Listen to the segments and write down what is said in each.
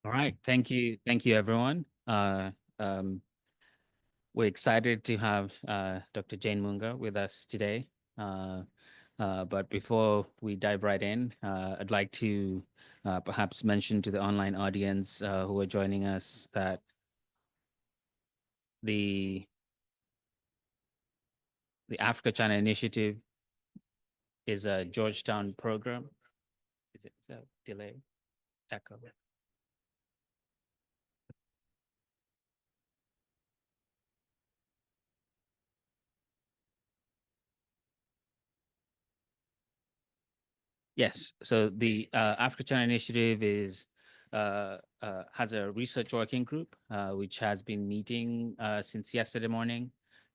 All right. Thank you. Thank you, everyone. We're excited to have Dr. Jane Munga with us today. Uh, but before we dive right in, I'd like to perhaps mention to the online audience who are joining us that the the Africa China Initiative is a Georgetown program. Is it a delay? Echo. Yes. So the Africa China Initiative has a research working group which has been meeting since yesterday morning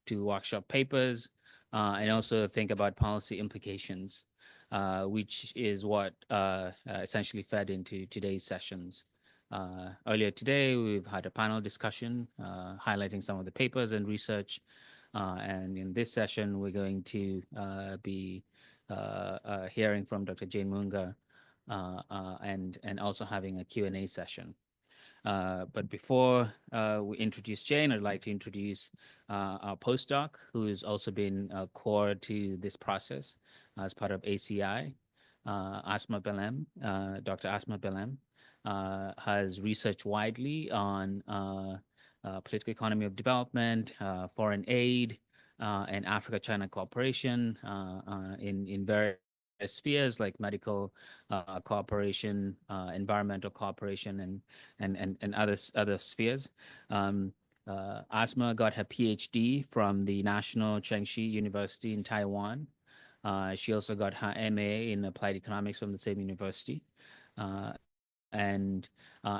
to workshop papers and also think about policy implications, which is what essentially fed into today's sessions. Earlier today, we've had a panel discussion highlighting some of the papers and research. And in this session, we're going to be hearing from Dr. Jane Munga and also having a Q&A session. But before we introduce Jane, I'd like to introduce our postdoc, who has also been core to this process as part of ACI, Asma Belem. Dr. Asma Belem has researched widely on political economy of development, foreign aid, and Africa-China cooperation in various spheres like medical cooperation, environmental cooperation, and other spheres. Asma got her PhD from the National Chengxi University in Taiwan. She also got her MA in applied economics from the same university. Uh, and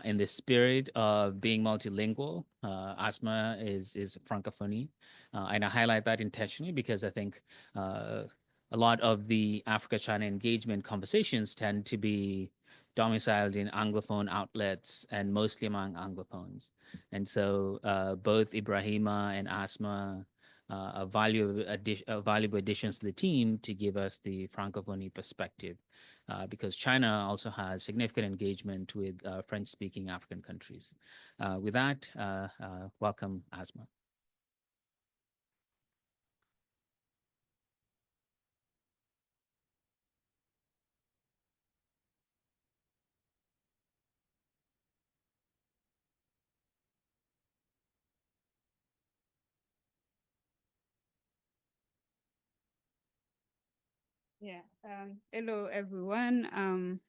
in the spirit of being multilingual, Asma is Francophonie. And I highlight that intentionally because I think a lot of the Africa-China engagement conversations tend to be domiciled in Anglophone outlets and mostly among Anglophones. And so both Ibrahima and Asma are valuable additions to the team to give us the Francophonie perspective because China also has significant engagement with French-speaking African countries. With that, welcome, Asma. Yeah. Hello, everyone.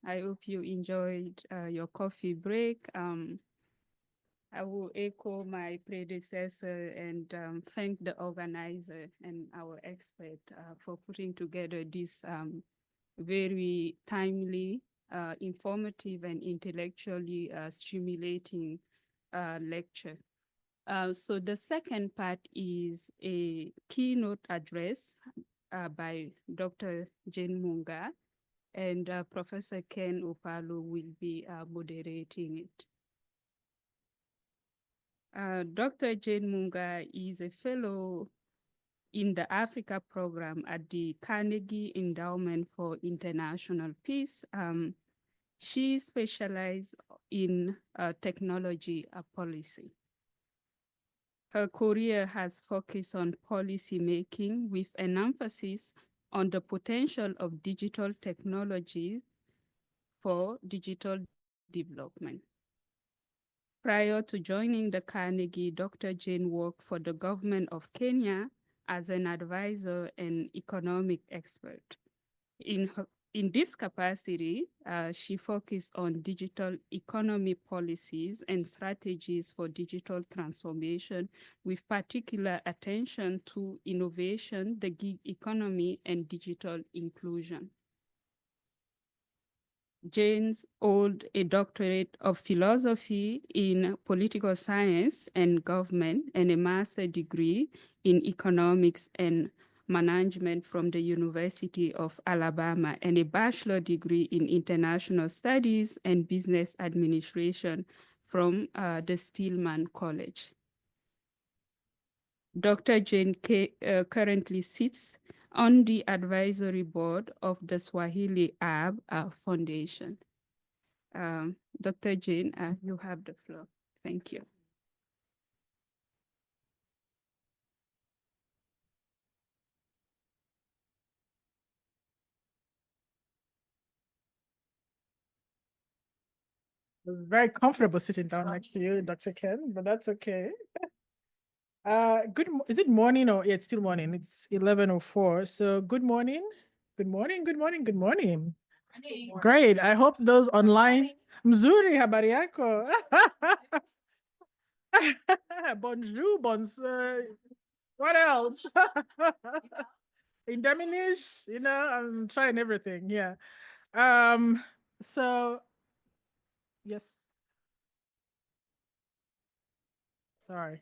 I hope you enjoyed your coffee break. I will echo my predecessor and thank the organizer and our expert for putting together this very timely, informative, and intellectually stimulating lecture. So the second part is a keynote address by Dr. Jane Munga, and Professor Ken Opalo will be moderating it. Dr. Jane Munga is a fellow in the Africa program at the Carnegie Endowment for International Peace. She specialized in technology policy. Her career has focused on policy making with an emphasis on the potential of digital technology for digital development. Prior to joining the Carnegie, Dr. Jane worked for the government of Kenya as an advisor and economic expert. In this capacity, she focused on digital economy policies and strategies for digital transformation, with particular attention to innovation, the gig economy, and digital inclusion. Jane's hold a doctorate of philosophy in political science and government and a master's degree in economics and management from the University of Alabama and a bachelor degree in international studies and business administration from the Stillman College. Dr. Jane currently sits on the advisory board of the Swahili Arab Foundation. Dr. Jane, you have the floor. Thank you. Very comfortable sitting down next to you, Dr. Ken, but that's okay. Is it morning or yeah, it's still morning? It's 11:04. So good morning. Good morning, good morning, good morning. Great. I hope those online. Mzuri, habari yako. Bonjour, what else? In Dominish, I'm trying everything. Yeah. So yes. Sorry.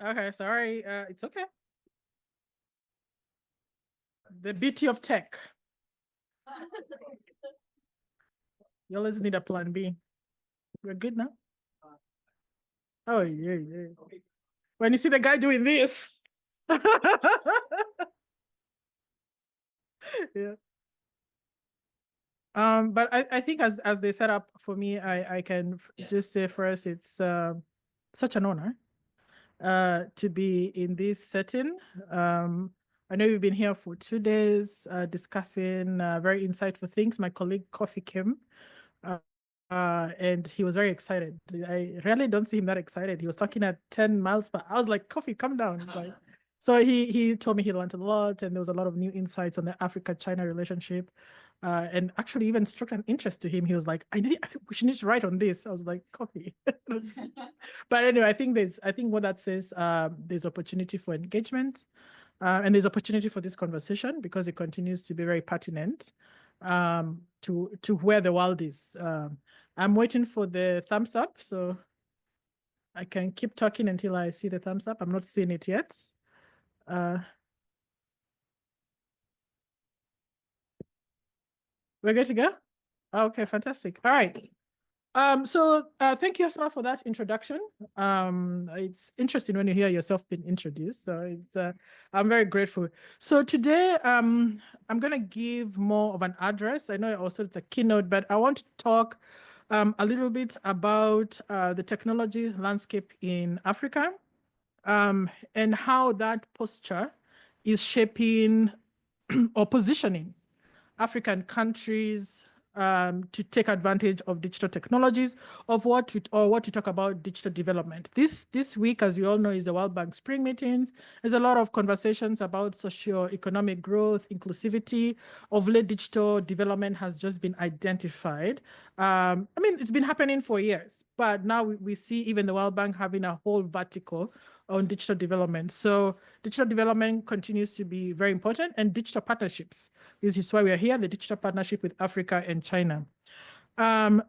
Okay, sorry. It's okay. The beauty of tech. You always need a plan B. We're good now? Oh, yeah, yeah. When you see the guy doing this. Yeah. But I think as they set up for me, I can just say first, it's such an honor to be in this setting. I know you've been here for 2 days discussing very insightful things. My colleague Kofi Kim, and he was very excited. I rarely don't see him that excited. He was talking at 10 miles per hour. I was like, Kofi, come down. He's like, so he told me he learned a lot, and there was a lot of new insights on the Africa-China relationship. And actually even struck an interest to him. He was like, I think we should need to write on this. I was like, Kofi. But anyway, I think what that says, there's opportunity for engagement, and there's opportunity for this conversation because it continues to be very pertinent to where the world is. I'm waiting for the thumbs up, so I can keep talking until I see the thumbs up. I'm not seeing it yet. We're good to go? Okay, fantastic. All right. So thank you, Asma, for that introduction. It's interesting when you hear yourself being introduced. So it's I'm very grateful. So today, I'm gonna give more of an address. I know also it's a keynote, but I want to talk a little bit about the technology landscape in Africa, and how that posture is shaping or positioning African countries to take advantage of digital technologies, of what we talk about digital development. This week, as we all know, is the World Bank Spring Meetings. There's a lot of conversations about socio-economic growth, inclusivity. Of late, digital development has just been identified. I mean, it's been happening for years, but now we see even the World Bank having a whole vertical on digital development. So digital development continues to be very important, and digital partnerships. This is why we are here, the digital partnership with Africa and China. My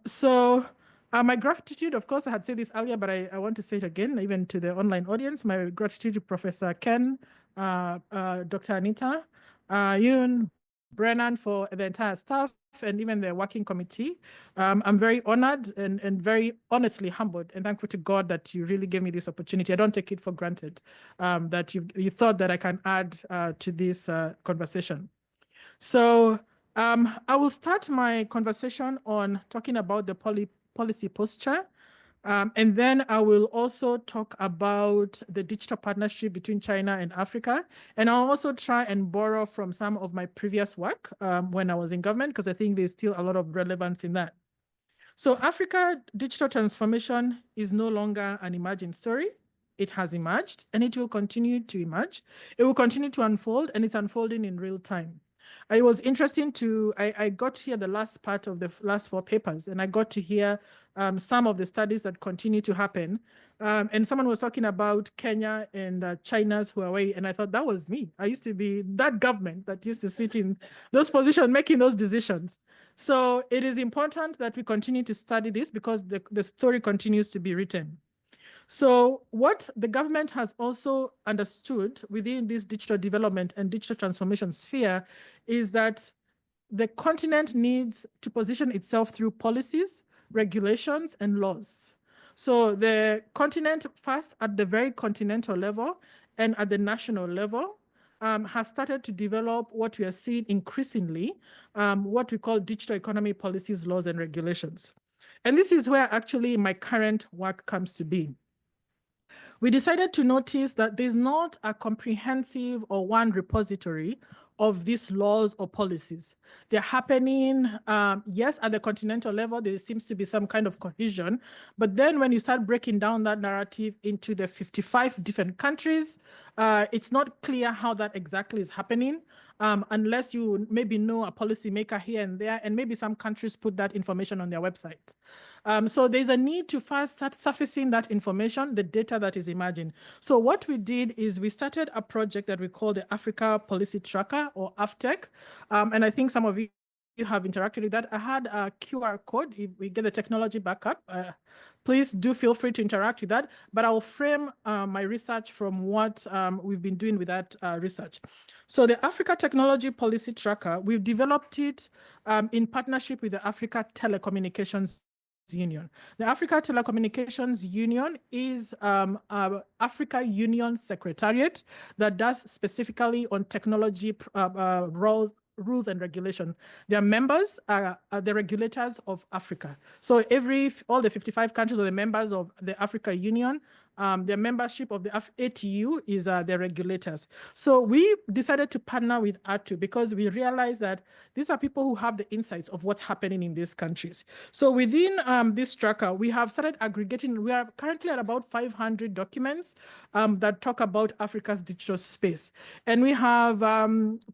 gratitude, of course, I had said this earlier, but I want to say it again, even to the online audience, my gratitude to Professor Ken, Dr. Anita, Yoon, Brennan, for the entire staff, and even the working committee. I'm very honored and very honestly humbled and thankful to God that you really gave me this opportunity. I don't take it for granted that you thought that I can add to this conversation. So I will start my conversation on talking about the policy posture. And then I will also talk about the digital partnership between China and Africa. And I'll also try and borrow from some of my previous work when I was in government, because I think there's still a lot of relevance in that. So Africa digital transformation is no longer an imagined story. It has emerged and it will continue to emerge. It will continue to unfold, and it's unfolding in real time. It was interesting I got to hear the last part of the last 4 papers, and I got to hear some of the studies that continue to happen. And someone was talking about Kenya and China's Huawei, and I thought that was me. I used to be that government that used to sit in those positions, making those decisions. So it is important that we continue to study this because the story continues to be written. So what the government has also understood within this digital development and digital transformation sphere is that the continent needs to position itself through policies, regulations, and laws. So the continent, first at the very continental level and at the national level, has started to develop what we are seeing increasingly, what we call digital economy policies, laws, and regulations. And this is where actually my current work comes to be. We decided to notice that there's not a comprehensive or one repository of these laws or policies. They're happening, yes, at the continental level, there seems to be some kind of cohesion, but then when you start breaking down that narrative into the 55 different countries, it's not clear how that exactly is happening, unless you maybe know a policymaker here and there, and maybe some countries put that information on their website. So there's a need to first start surfacing that information, the data that is emerging. So what we did is we started a project that we call the Africa Policy Tracker, or AFTEC. And I think some of you have interacted with that. I had a QR code. If we get the technology back up, please do feel free to interact with that. But I'll frame my research from what we've been doing with that research. So the Africa Technology Policy Tracker, we've developed it in partnership with the Africa Telecommunications Union. The Africa Telecommunications Union is Africa Union Secretariat that does specifically on technology rules and regulation. Their members are the regulators of Africa. So all the 55 countries are the members of the Africa Union. Their membership of the ATU is the regulators. So we decided to partner with ATU because we realized that these are people who have the insights of what's happening in these countries. So within this tracker, we have started aggregating. We are currently at about 500 documents that talk about Africa's digital space. And we have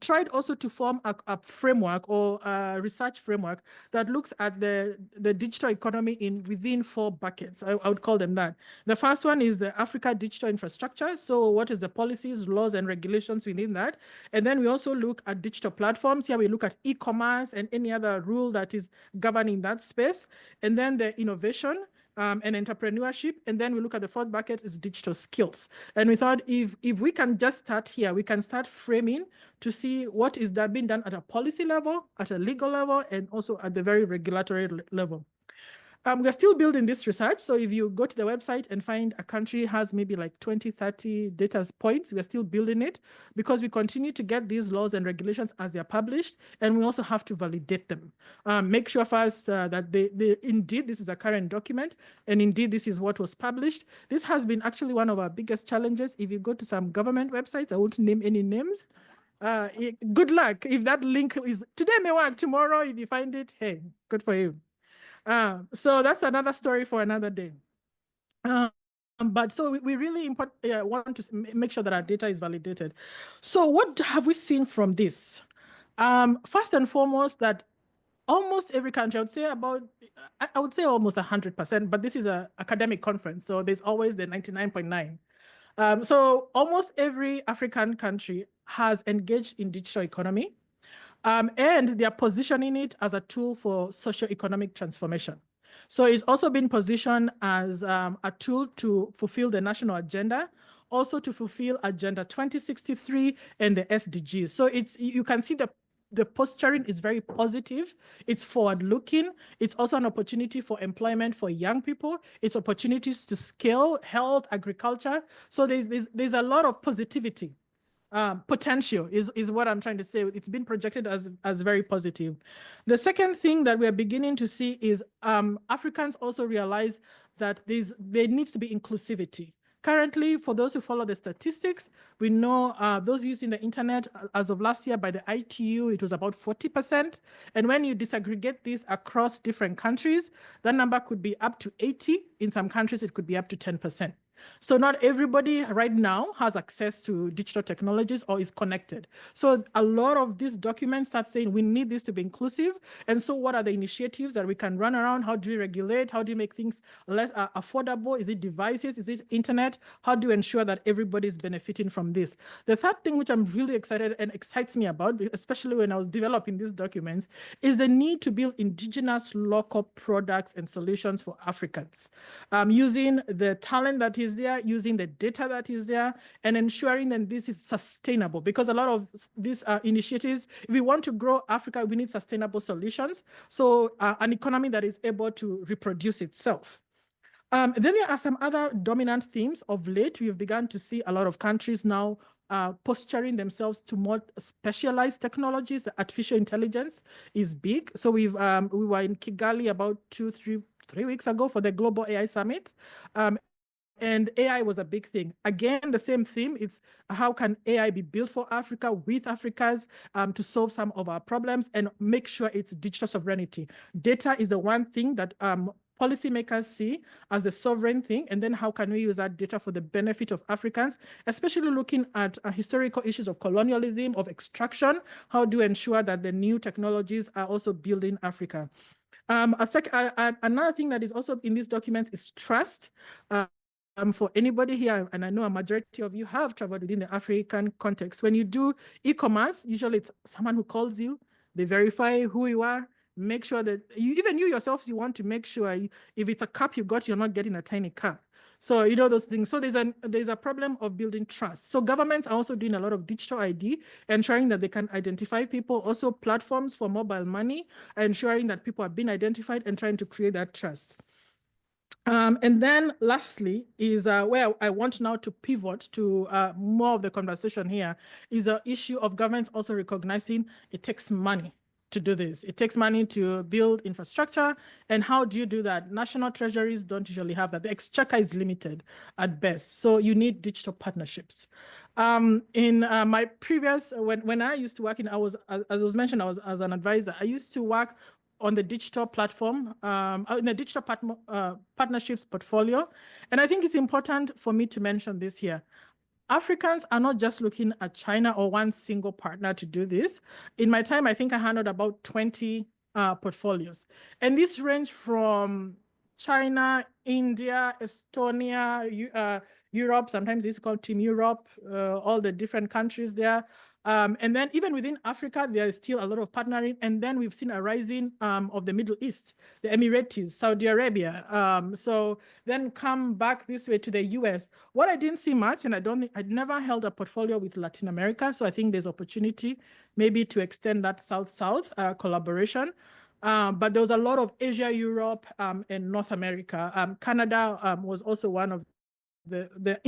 tried also to form a framework or a research framework that looks at the digital economy within 4 buckets. I would call them that. The first one is the Africa digital infrastructure. So what is the policies, laws, and regulations within that? And then we also look at digital platforms. Here we look at e-commerce and any other rule that is governing that space. And then the innovation and entrepreneurship. And then we look at the 4th bucket is digital skills. And we thought if we can just start here, we can start framing to see what is that being done at a policy level, at a legal level, and also at the very regulatory level. We're still building this research. So if you go to the website and find a country has maybe like 20, 30 data points, we're still building it because we continue to get these laws and regulations as they're published. And we also have to validate them. Make sure first that they indeed, this is a current document. And indeed, this is what was published. This has been actually one of our biggest challenges. If you go to some government websites, I won't name any names. Good luck. If that link is today may work, tomorrow, if you find it, hey, good for you. So that's another story for another day. But so we really want to make sure that our data is validated. So what have we seen from this? First and foremost, that almost every country, I would say almost 100%, but this is an academic conference, so there's always the 99.9. So almost every African country has engaged in digital economy. And they are positioning it as a tool for socio-economic transformation. So it's also been positioned as a tool to fulfill the national agenda, also to fulfill Agenda 2063 and the SDGs. So you can see the posturing is very positive. It's forward-looking. It's also an opportunity for employment for young people. It's opportunities to scale health, agriculture. So there's a lot of positivity. Potential is what I'm trying to say. It's been projected as very positive. The second thing that we're beginning to see is Africans also realize that there needs to be inclusivity. Currently, for those who follow the statistics, we know those using the internet as of last year by the ITU, it was about 40%. And when you disaggregate this across different countries, that number could be up to 80. In some countries, it could be up to 10%. So not everybody right now has access to digital technologies or is connected. So a lot of these documents start saying we need this to be inclusive. And so what are the initiatives that we can run around? How do we regulate? How do you make things less affordable? Is it devices? Is it internet? How do you ensure that everybody is benefiting from this? The third thing which I'm really excited and excites me about, especially when I was developing these documents, is the need to build indigenous local products and solutions for Africans, using the talent that is there, using the data that is there, and ensuring that this is sustainable. Because a lot of these initiatives, if we want to grow Africa, we need sustainable solutions. So an economy that is able to reproduce itself. Then there are some other dominant themes. Of late, we've begun to see a lot of countries now posturing themselves to more specialized technologies. The artificial intelligence is big. So we were in Kigali about 3 weeks ago for the Global AI Summit. And AI was a big thing. Again, the same theme, it's how can AI be built for Africa with Africans to solve some of our problems and make sure it's digital sovereignty. Data is the one thing that policymakers see as a sovereign thing, and then how can we use that data for the benefit of Africans, especially looking at historical issues of colonialism, of extraction. How do we ensure that the new technologies are also building Africa? Another thing that is also in these documents is trust. For anybody here, and I know a majority of you have traveled within the African context, when you do e-commerce, usually it's someone who calls you, they verify who you are, make sure that even you yourselves, you want to make sure if it's a cup you got, you're not getting a tiny cup. So, you know, those things. So there's a problem of building trust. So governments are also doing a lot of digital ID, ensuring that they can identify people, also platforms for mobile money, ensuring that people are being identified and trying to create that trust. And then lastly is where I want now to pivot to more of the conversation here is the issue of governments also recognizing it takes money to do this. It takes money to build infrastructure. And how do you do that? National treasuries don't usually have that. The exchequer is limited at best. So you need digital partnerships. In my previous, when I used to work as was mentioned, I was as an advisor, I used to work on the digital platform, in the digital partnerships portfolio. And I think it's important for me to mention this here. Africans are not just looking at China or one single partner to do this. In my time, I think I handled about 20 portfolios. And this range from China, India, Estonia, Europe, sometimes it's called Team Europe, all the different countries there. And then even within Africa, there is still a lot of partnering. And then we've seen a rising of the Middle East, the Emirates, Saudi Arabia. So then come back this way to the US. What I didn't see much, and I'd never held a portfolio with Latin America. So I think there's opportunity maybe to extend that South-South collaboration. But there was a lot of Asia, Europe, and North America. Canada was also one of the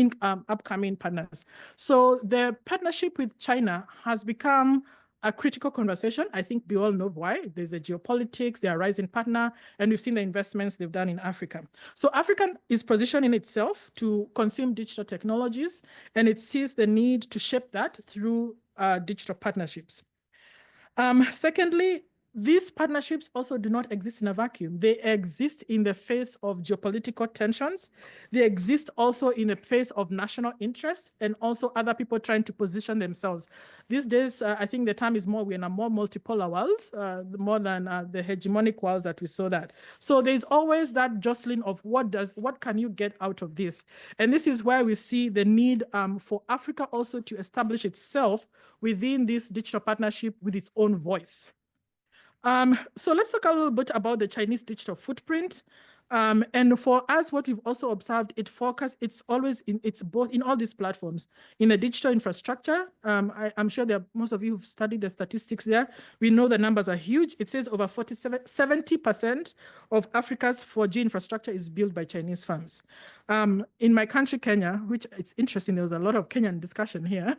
upcoming partners. So the partnership with China has become a critical conversation. I think we all know why. There's a geopolitics, they're a rising partner, and we've seen the investments they've done in Africa. So Africa is positioning itself to consume digital technologies, and it sees the need to shape that through digital partnerships. Secondly, these partnerships also do not exist in a vacuum. They exist in the face of geopolitical tensions. They exist also in the face of national interest and also other people trying to position themselves. These days, I think the term is more, we're in a more multipolar world, more than the hegemonic worlds that we saw that. So there's always that jostling of what can you get out of this? And this is where we see the need for Africa also to establish itself within this digital partnership with its own voice. So let's talk a little bit about the Chinese digital footprint. And for us, what we've also observed, it's always it's both in all these platforms. In the digital infrastructure, I'm sure most of you have studied the statistics there. We know the numbers are huge. It says over 70% of Africa's 4G infrastructure is built by Chinese firms. In my country, Kenya, which it's interesting, there was a lot of Kenyan discussion here.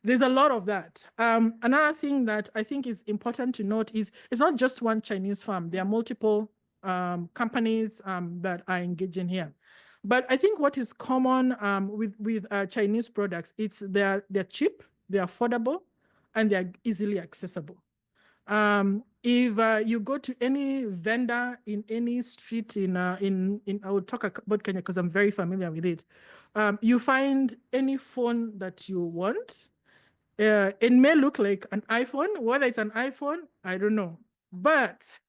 There's a lot of that. Another thing that I think is important to note is it's not just one Chinese firm. There are multiple companies that are engaging here. But I think what is common with Chinese products, they're cheap, they're affordable, and they're easily accessible. If you go to any vendor in any street I will talk about Kenya because I'm very familiar with it. You find any phone that you want. It may look like an iPhone. Whether it's an iPhone, I don't know. But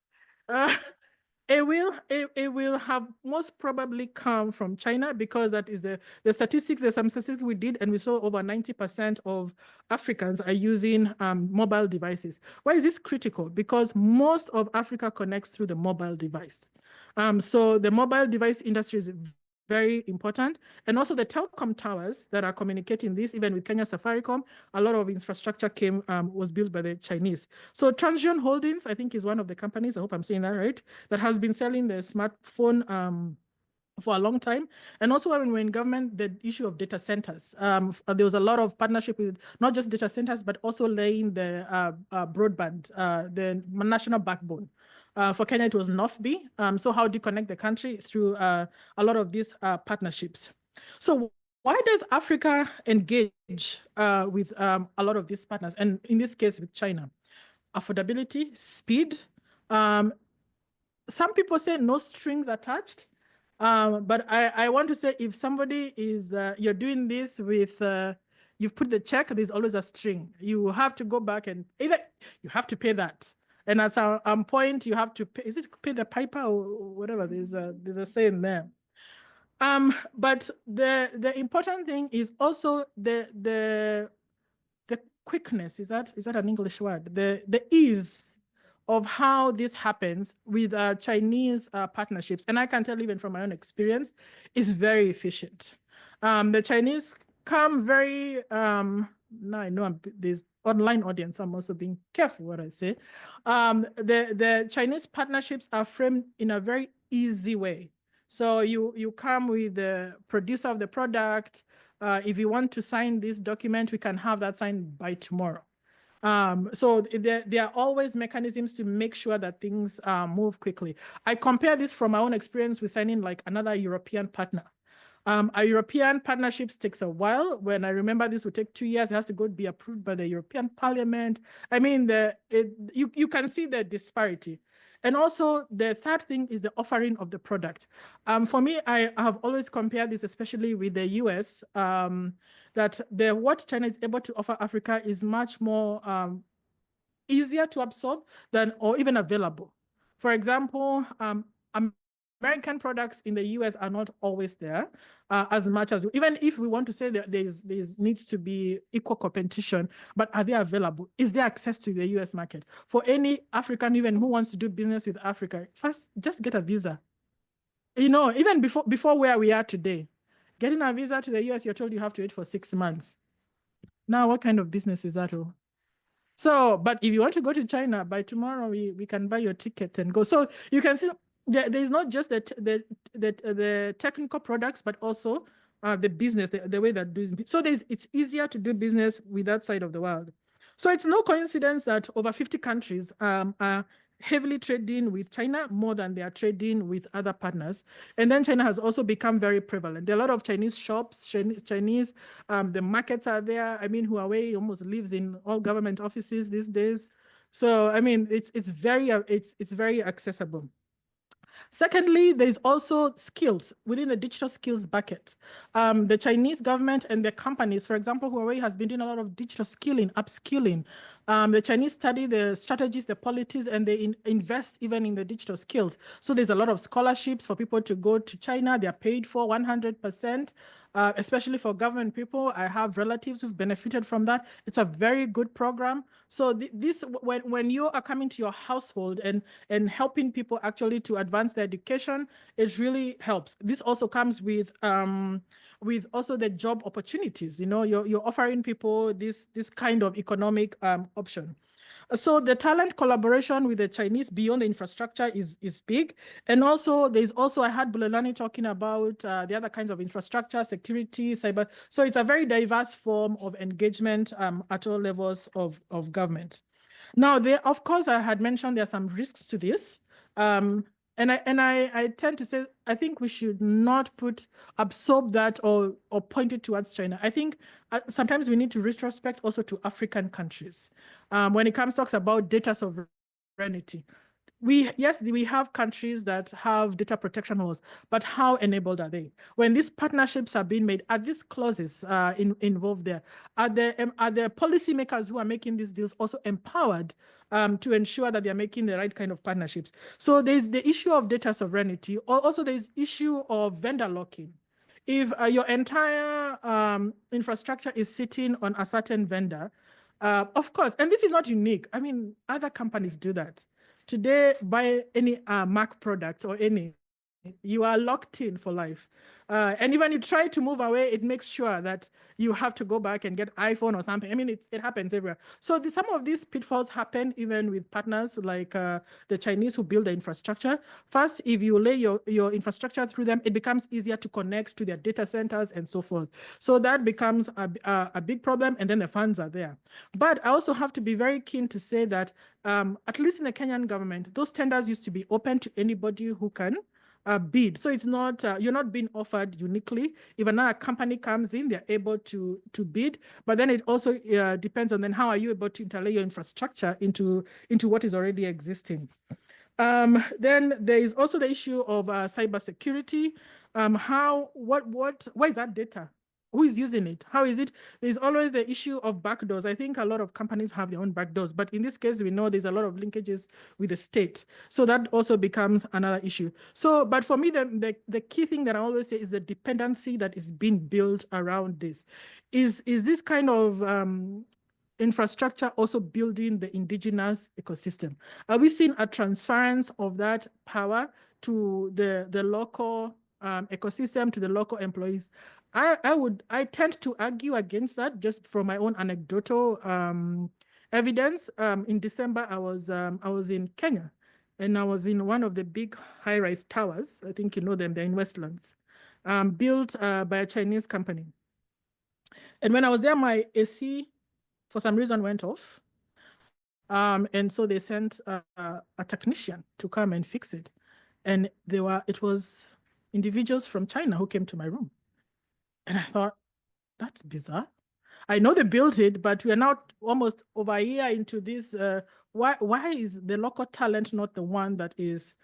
it will have most probably come from China because that is the statistics. There's some statistics we did, and we saw over 90% of Africans are using mobile devices. Why is this critical? Because most of Africa connects through the mobile device. So the mobile device industry is very important. And also the telecom towers that are communicating this, even with Kenya Safaricom, a lot of infrastructure was built by the Chinese. So Transsion Holdings, I think, is one of the companies, I hope I'm saying that right, that has been selling the smartphone for a long time. And also when we were in government, the issue of data centers. There was a lot of partnership with not just data centers, but also laying the broadband, the national backbone. For Kenya, it was NOFB. So how do you connect the country through a lot of these partnerships? So why does Africa engage with a lot of these partners? And in this case, with China, affordability, speed. Some people say no strings attached. But I want to say if somebody is, you're doing this with, you've put the check, there's always a string. You have to go back and either you have to pay that. And at some point you have to pay, is it pay the piper or whatever? There's a saying there. But the important thing is also the quickness. Is that an English word? The ease of how this happens with Chinese partnerships. And I can tell even from my own experience, is very efficient. The Chinese come very, now I know there's online audience, I'm also being careful what I say. The Chinese partnerships are framed in a very easy way. So you come with the producer of the product. If you want to sign this document, we can have that signed by tomorrow. So there are always mechanisms to make sure that things move quickly. I compare this from my own experience with signing like another European partner. Our European partnerships takes a while. When I remember this would take 2 years, it has to go be approved by the European Parliament. I mean, you can see the disparity. And also the third thing is the offering of the product. For me, I have always compared this, especially with the US, that what China is able to offer Africa is much more easier to absorb than, or even available. For example, American products in the US are not always there as much as, even if we want to say that there needs to be equal competition, but are they available? Is there access to the US market? For any African even who wants to do business with Africa, first, just get a visa. You know, even before where we are today, getting a visa to the US, you're told you have to wait for 6 months. Now, what kind of business is that? So, but if you want to go to China, by tomorrow, we can buy your ticket and go. So you can see there's not just the technical products, but also the business, the way that doing. So it's easier to do business with that side of the world. So it's no coincidence that over 50 countries are heavily trading with China more than they are trading with other partners. And then China has also become very prevalent. There are a lot of Chinese shops, Chinese, the markets are there. I mean, Huawei almost lives in all government offices these days. So, I mean, it's very accessible. Secondly, there's also skills within the digital skills bucket. The Chinese government and the companies, for example, Huawei has been doing a lot of digital skilling, upskilling. The Chinese study the strategies, the policies, and they invest even in the digital skills. So there's a lot of scholarships for people to go to China. They're paid for 100%. Especially for government people. I have relatives who've benefited from that. It's a very good program. So this, when you are coming to your household and helping people actually to advance their education, it really helps. This also comes with also the job opportunities. You know, you're offering people this kind of economic option. So the talent collaboration with the Chinese beyond the infrastructure is big. And also I had Bulelani talking about the other kinds of infrastructure, security, cyber. So it's a very diverse form of engagement at all levels of government. Now, of course, I had mentioned there are some risks to this. And I tend to say, I think we should not absorb that or point it towards China. I think sometimes we need to retrospect also to African countries. When it talks about data sovereignty, we have countries that have data protection laws, but how enabled are they? When these partnerships are being made, are these clauses involved there? Are the policymakers who are making these deals also empowered to ensure that they're making the right kind of partnerships? So there's the issue of data sovereignty. Also, there's issue of vendor locking. If your entire infrastructure is sitting on a certain vendor, of course, and this is not unique. I mean, other companies do that. Today, buy any Mac product or any, you are locked in for life. And even you try to move away, it makes sure that you have to go back and get iPhone or something. I mean, it happens everywhere. So some of these pitfalls happen even with partners like the Chinese who build the infrastructure. First, if you lay your infrastructure through them, it becomes easier to connect to their data centers and so forth. So that becomes a big problem, and then the funds are there. But I also have to be very keen to say that at least in the Kenyan government, those tenders used to be open to anybody who can bid. So it's not, you're not being offered uniquely. If another company comes in, they're able to bid, but then it also depends on then how are you able to interlay your infrastructure into what is already existing. Then there is also the issue of cybersecurity. Where is that data? Who is using it? How is it? There's always the issue of backdoors. I think a lot of companies have their own backdoors, but in this case, we know there's a lot of linkages with the state. So that also becomes another issue. So, but for me, the key thing that I always say is the dependency that is being built around this. Is this kind of infrastructure also building the indigenous ecosystem? Are we seeing a transference of that power to the local ecosystem, to the local employees? I tend to argue against that just from my own anecdotal evidence. In December, I was in Kenya, and I was in one of the big high-rise towers. I think you know them, they're in Westlands, built by a Chinese company. And when I was there, my AC, for some reason, went off. And so they sent a technician to come and fix it. And it was individuals from China who came to my room. And I thought, that's bizarre. I know they built it, but we are now almost over a year into this. Why is the local talent not the one that is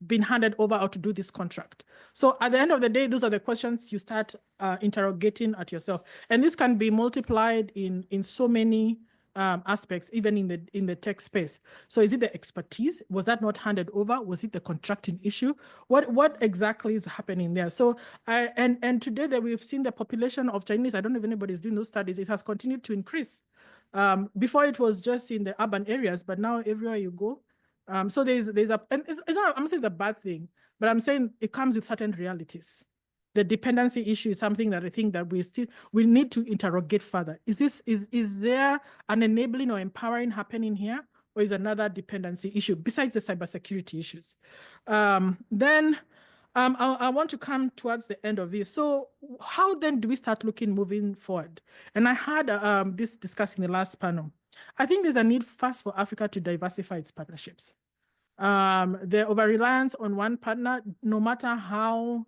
being handed over how to do this contract? So at the end of the day, those are the questions you start interrogating at yourself. And this can be multiplied in so many aspects, even in the tech space. So is it the expertise? Was that not handed over? Was it the contracting issue? What exactly is happening there? So and today that we've seen the population of Chinese, I don't know if anybody's doing those studies, it has continued to increase. Before it was just in the urban areas, but now everywhere you go. So there's and it's not, I'm saying it's a bad thing, but I'm saying it comes with certain realities. The dependency issue is something that I think that we need to interrogate further. Is there an enabling or empowering happening here, or is another dependency issue besides the cybersecurity issues? Then I want to come towards the end of this. So how then do we start moving forward? And I had this discussed in the last panel. I think there's a need first for Africa to diversify its partnerships. The over-reliance on one partner, no matter how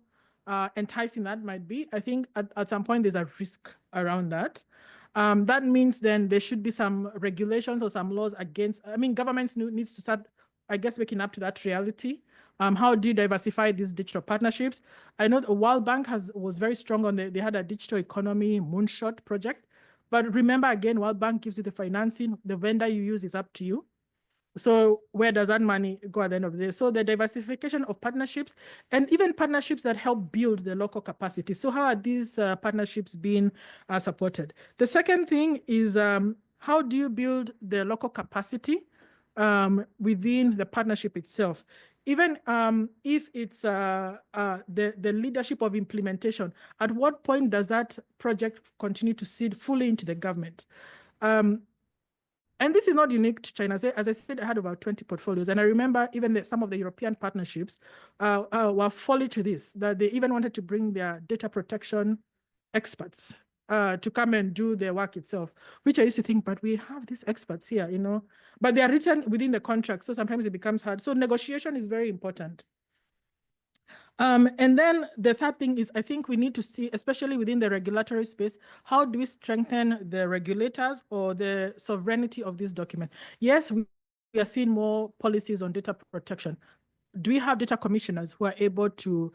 enticing that might be, I think at some point there's a risk around that. That means then there should be some regulations or some laws against, I mean, governments needs to start, I guess, waking up to that reality. How do you diversify these digital partnerships? I know the World Bank was very strong on they had a digital economy moonshot project. But remember, again, World Bank gives you the financing. The vendor you use is up to you. So where does that money go at the end of the day? So the diversification of partnerships and even partnerships that help build the local capacity. So how are these partnerships being supported? The second thing is how do you build the local capacity within the partnership itself? Even if it's the leadership of implementation, at what point does that project continue to seed fully into the government? And this is not unique to China. As I said, I had about 20 portfolios. And I remember even some of the European partnerships were fully to this, that they even wanted to bring their data protection experts to come and do their work itself, which I used to think, but we have these experts here, you know, but they are written within the contract. So sometimes it becomes hard. So negotiation is very important. And then the third thing is, I think we need to see, especially within the regulatory space, how do we strengthen the regulators or the sovereignty of this document? Yes, we are seeing more policies on data protection. Do we have data commissioners who are able to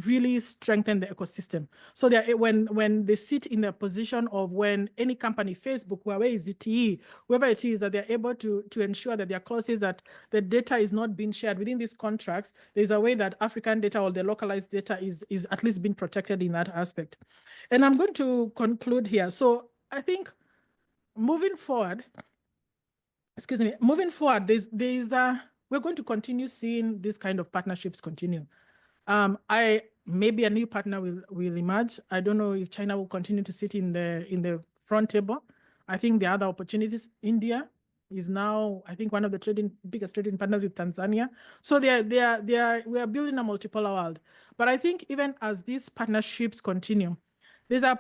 really strengthen the ecosystem? So that when they sit in the position of when any company, Facebook, Huawei, ZTE, whoever it is, that they're able to ensure that there are clauses that the data is not being shared within these contracts, there's a way that African data or the localized data is at least being protected in that aspect. And I'm going to conclude here. So I think moving forward, there's we're going to continue seeing this kind of partnerships continue. Maybe a new partner will emerge. I don't know if China will continue to sit in the front table. I think the other opportunities, India is now, I think, one of the biggest trading partners with Tanzania. So we are building a multipolar world. But I think even as these partnerships continue, there's a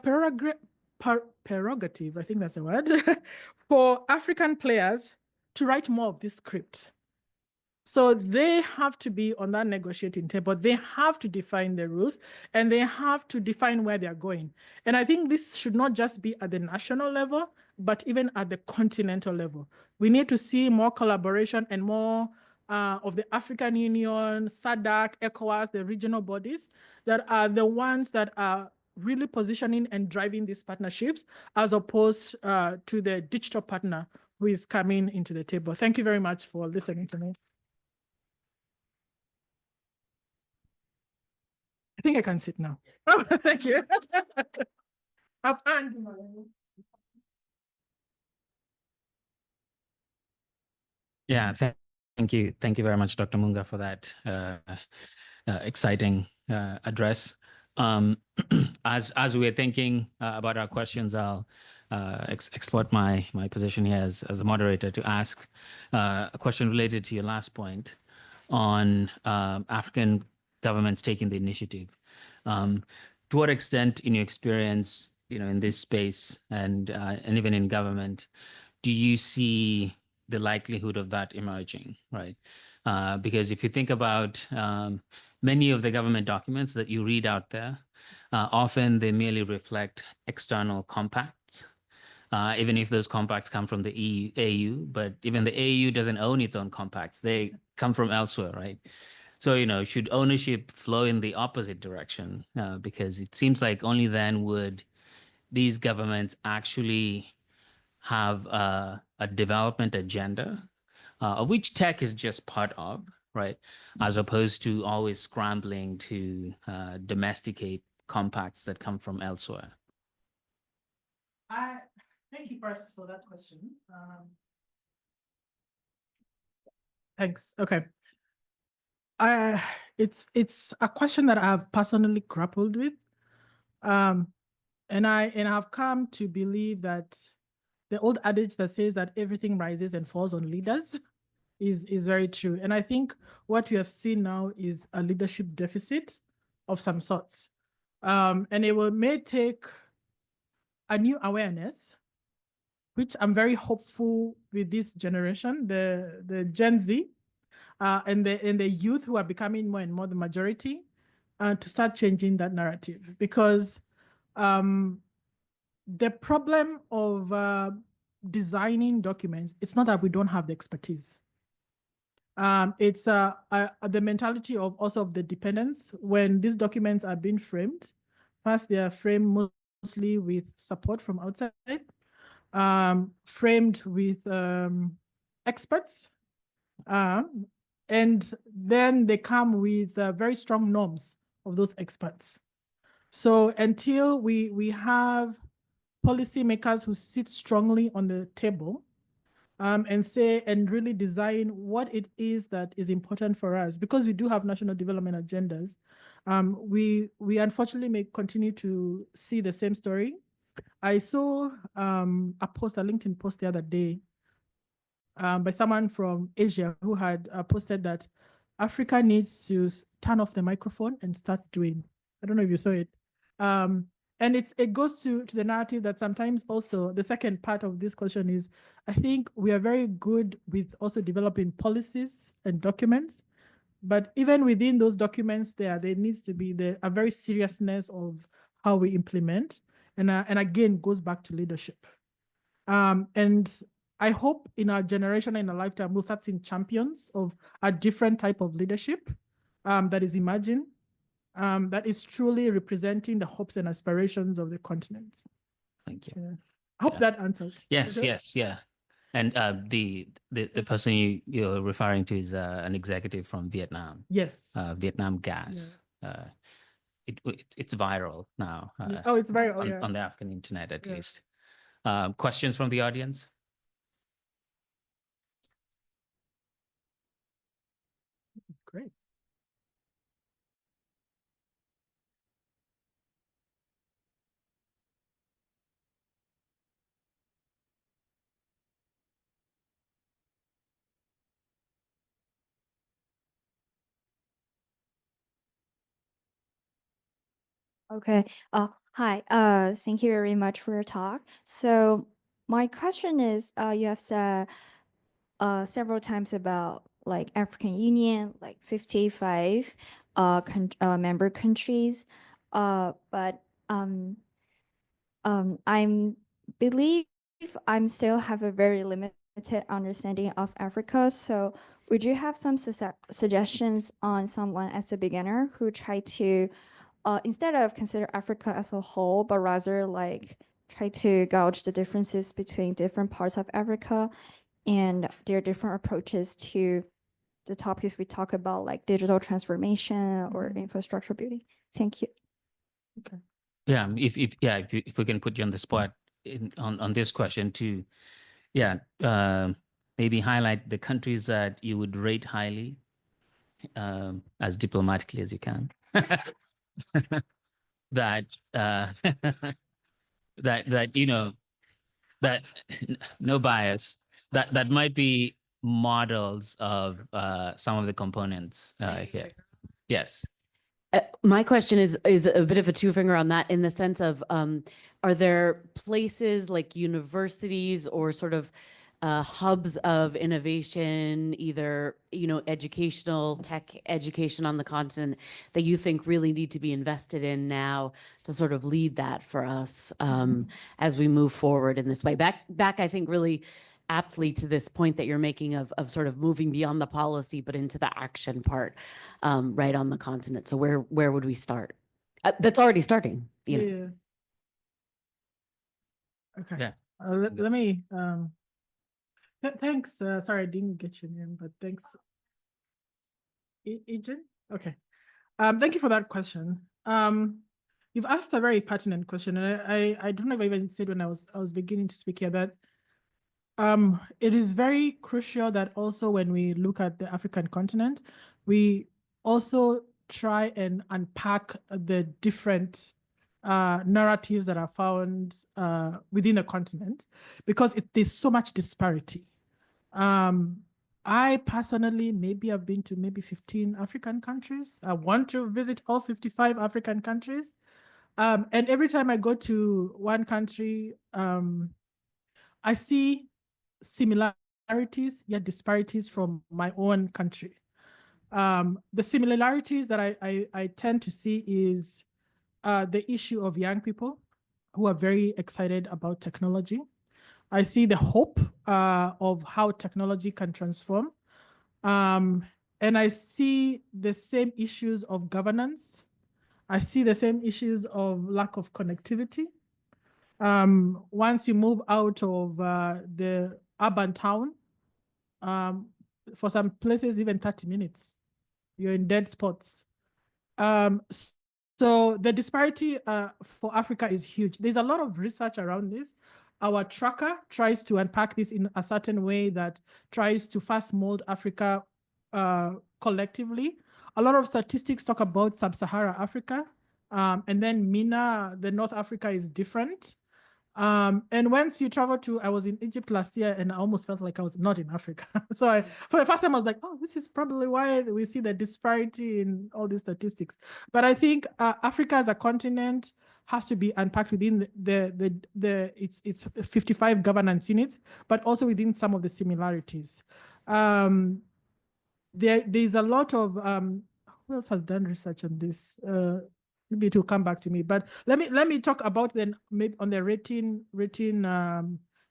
prerogative, I think that's a word, for African players to write more of this script. So they have to be on that negotiating table. They have to define the rules and they have to define where they're going. And I think this should not just be at the national level, but even at the continental level. We need to see more collaboration and more of the African Union, SADC, ECOWAS, the regional bodies that are the ones that are really positioning and driving these partnerships as opposed to the digital partner who is coming into the table. Thank you very much for listening to me. I think I can sit now. Oh, thank you. Yeah, thank you. Thank you very much, Dr. Munga, for that exciting address. As we're thinking about our questions, I'll exploit my position here as a moderator to ask a question related to your last point on African governments taking the initiative. To what extent, in your experience, in this space and even in government, do you see the likelihood of that emerging, right? Because if you think about many of the government documents that you read out there, often they merely reflect external compacts, even if those compacts come from the AU, but even the AU doesn't own its own compacts. They come from elsewhere, right? So, should ownership flow in the opposite direction? Because it seems like only then would these governments actually have a development agenda, of which tech is just part of, right? As opposed to always scrambling to domesticate compacts that come from elsewhere. Thank you first for that question. Thanks. Okay. It's a question that I've personally grappled with, and I've come to believe that the old adage that says that everything rises and falls on leaders is very true. And I think what we have seen now is a leadership deficit of some sorts, and it may take a new awareness, which I'm very hopeful with this generation, the Gen Z. And the youth who are becoming more and more the majority, to start changing that narrative. Because the problem of designing documents, it's not that we don't have the expertise. It's the mentality of also of the dependence. When these documents are being framed, first they are framed mostly with support from outside, framed with experts, and then they come with very strong norms of those experts. So until we have policymakers who sit strongly on the table and say and really design what it is that is important for us, because we do have national development agendas, we unfortunately may continue to see the same story. I saw a LinkedIn post the other day by someone from Asia who had posted that Africa needs to turn off the microphone and start doing. I don't know if you saw it. And it goes to the narrative that sometimes also the second part of this question is, I think we are very good with also developing policies and documents, but even within those documents there needs to be a very seriousness of how we implement. And again, goes back to leadership. And I hope in our generation, in our lifetime, we'll start seeing champions of a different type of leadership that is emerging, that is truly representing the hopes and aspirations of the continent. Thank you. Yeah. I hope that answers. Yes, yeah. And the person you're referring to is an executive from Vietnam. Yes. Vietnam Gas. Yeah. It's viral now. It's viral, on the African internet, at least. Questions from the audience? Okay. Hi. Thank you very much for your talk. So my question is, you have said several times about like African Union, like 55 member countries. But I'm believe I'm still have a very limited understanding of Africa. So would you have some suggestions on someone as a beginner who try to instead of consider Africa as a whole, but rather like try to gauge the differences between different parts of Africa and their different approaches to the topics we talk about, like digital transformation or infrastructure building? Thank you. Yeah, if we can put you on the spot on this question too, yeah, maybe highlight the countries that you would rate highly, as diplomatically as you can. That that you know that no bias that might be models of some of the components here. Yes. My question is a bit of a two-finger on that, in the sense of, are there places like universities or sort of hubs of innovation, either, educational, tech education on the continent, that you think really need to be invested in now to sort of lead that for us as we move forward in this way? Back, I think, really aptly to this point that you're making of sort of moving beyond the policy, but into the action part, right on the continent. So where would we start? That's already starting, you know. Yeah. Okay. Yeah. Let me, thanks. Sorry, I didn't get your name, but thanks. Ijin? Okay. Thank you for that question. You've asked a very pertinent question, and I don't know if I even said when I was beginning to speak here that it is very crucial that also when we look at the African continent, we also try and unpack the different narratives that are found within the continent, because there's so much disparity. I personally have been to maybe 15 African countries. I want to visit all 55 African countries. And every time I go to one country, I see similarities yet disparities from my own country. The similarities that I tend to see is the issue of young people who are very excited about technology. I see the hope of how technology can transform. And I see the same issues of governance. I see the same issues of lack of connectivity. Once you move out of the urban town, for some places, even 30 minutes, you're in dead spots. So the disparity for Africa is huge. There's a lot of research around this. Our tracker tries to unpack this in a certain way that tries to first mold Africa collectively. A lot of statistics talk about sub-Saharan Africa, and then MENA, the North Africa, is different. And once you travel I was in Egypt last year and I almost felt like I was not in Africa. So for the first time, I was like, oh, this is probably why we see the disparity in all these statistics. But I think Africa as a continent has to be unpacked within its 55 governance units, but also within some of the similarities. There's a lot of, who else has done research on this? Maybe it will come back to me, but let me talk about then maybe on the rating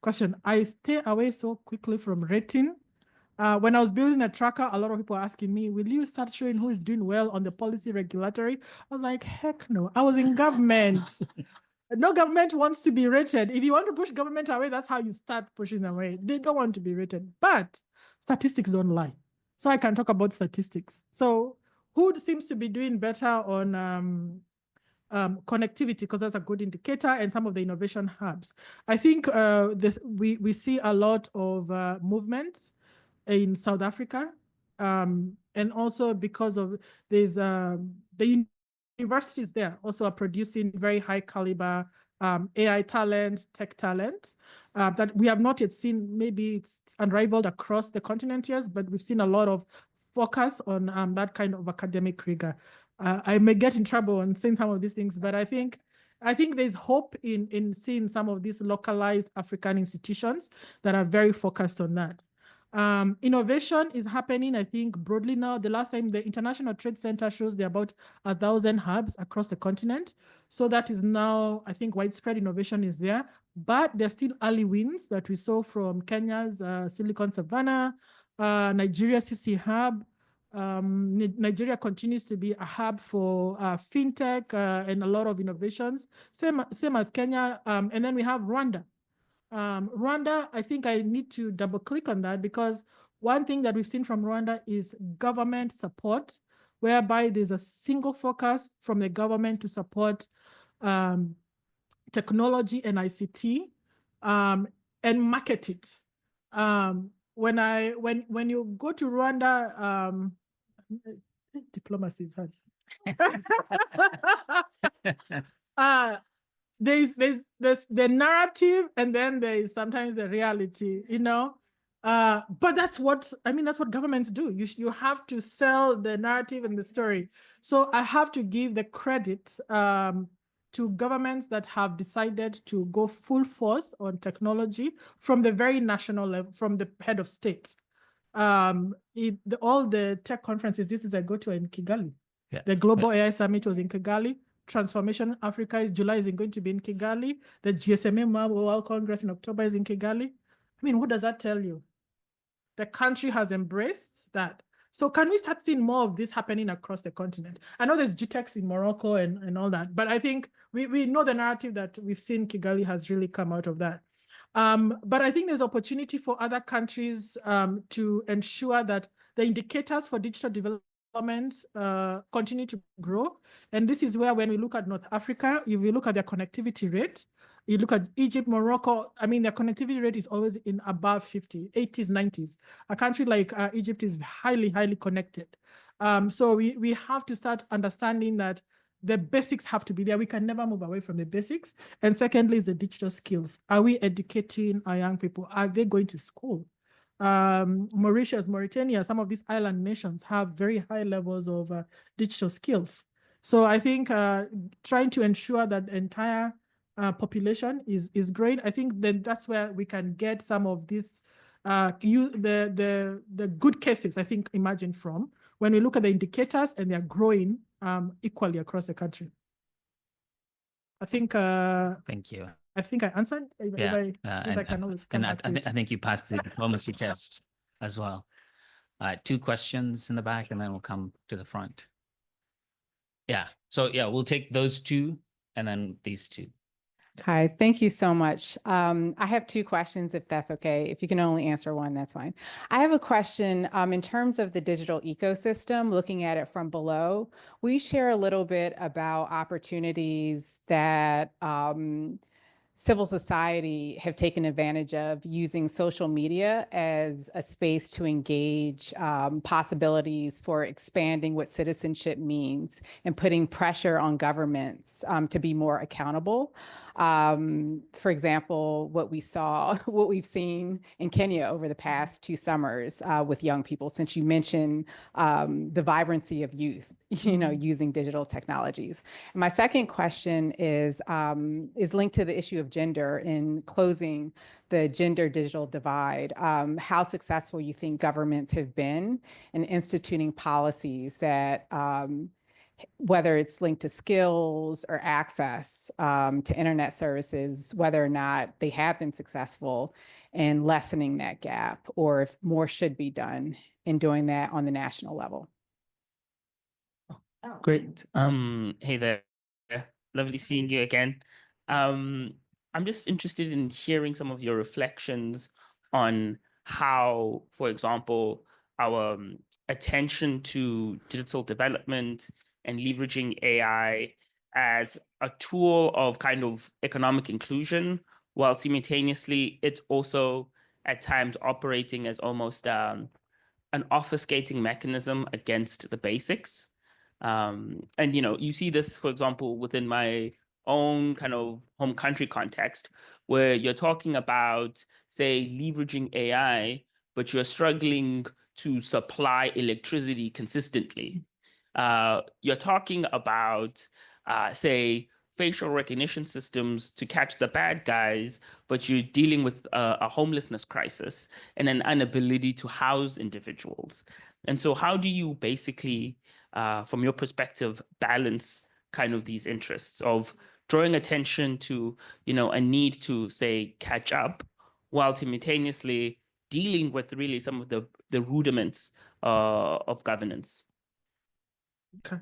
question. I stay away so quickly from rating. When I was building a tracker, a lot of people were asking me, will you start showing who is doing well on the policy regulatory? I was like, heck no, I was in government. No government wants to be rated. If you want to push government away, that's how you start pushing them away. They don't want to be rated, but statistics don't lie. So I can talk about statistics. So who seems to be doing better on connectivity, because that's a good indicator, and some of the innovation hubs. I think we see a lot of movement in South Africa, and also because of there's the universities there also are producing very high caliber AI talent, tech talent that we have not yet seen. Maybe it's unrivaled across the continent, yes, but we've seen a lot of focus on that kind of academic rigor. I may get in trouble on saying some of these things, but I think there's hope in seeing some of these localized African institutions that are very focused on that. Innovation is happening, I think, broadly now. The last time the International Trade Center shows there are about 1,000 hubs across the continent. So that is now, I think, widespread innovation is there, but there's still early wins that we saw from Kenya's Silicon Savannah, Nigeria CC Hub. Nigeria continues to be a hub for fintech and a lot of innovations, same as Kenya. And then we have Rwanda. Rwanda, I think I need to double click on that, because one thing that we've seen from Rwanda is government support, whereby there's a single focus from the government to support technology and ICT and market it. When you go to Rwanda, diplomacy is hard. There's the narrative, and then there is sometimes the reality, you know. But that's what governments do. You have to sell the narrative and the story. So I have to give the credit to governments that have decided to go full force on technology from the very national level, from the head of state. All the tech conferences, this is I go to in Kigali. Yeah. The Global AI Summit was in Kigali. Transformation Africa July is going to be in Kigali. The GSMA World Congress in October is in Kigali. I mean, what does that tell you? The country has embraced that. So can we start seeing more of this happening across the continent? I know there's GTEx in Morocco and all that, but I think we know the narrative that we've seen Kigali has really come out of that. But I think there's opportunity for other countries to ensure that the indicators for digital development continue to grow. And this is where, when we look at North Africa, if we look at their connectivity rate, you look at Egypt, Morocco, I mean, their connectivity rate is always in above 50, 80s, 90s. A country like Egypt is highly, highly connected. So we have to start understanding that the basics have to be there. We can never move away from the basics. And secondly is the digital skills. Are we educating our young people? Are they going to school? Mauritius, Mauritania, some of these island nations have very high levels of digital skills. So I think trying to ensure that the entire population is great. I think then that's where we can get some of these the good cases, I think, emerging from when we look at the indicators, and they're growing equally across the country. I think Thank you. I think I answered. Yeah, I think you passed the diplomacy test as well. 2 questions in the back, and then we'll come to the front. Yeah, so yeah, we'll take those 2 and then these 2. Hi, thank you so much. I have 2 questions, if that's okay. If you can only answer one, that's fine. I have a question in terms of the digital ecosystem, looking at it from below. We share a little bit about opportunities that civil society have taken advantage of using social media as a space to engage possibilities for expanding what citizenship means and putting pressure on governments to be more accountable. For example, what we've seen in Kenya over the past 2 summers with young people, since you mentioned the vibrancy of youth, using digital technologies. And my second question is linked to the issue of gender in closing the gender digital divide. How successful you think governments have been in instituting policies that whether it's linked to skills or access to internet services, whether or not they have been successful in lessening that gap, or if more should be done in doing that on the national level. Great. Hey there. Lovely seeing you again. I'm just interested in hearing some of your reflections on how, for example, our attention to digital development and leveraging AI as a tool of kind of economic inclusion, while simultaneously it's also at times operating as almost an obfuscating mechanism against the basics. And, you see this, for example, within my own kind of home country context, where you're talking about, say, leveraging AI, but you're struggling to supply electricity consistently. you're talking about, say, facial recognition systems to catch the bad guys, but you're dealing with a homelessness crisis and an inability to house individuals. And so how do you basically, from your perspective, balance kind of these interests of drawing attention to, a need to, say, catch up, while simultaneously dealing with really some of the rudiments of governance? Okay.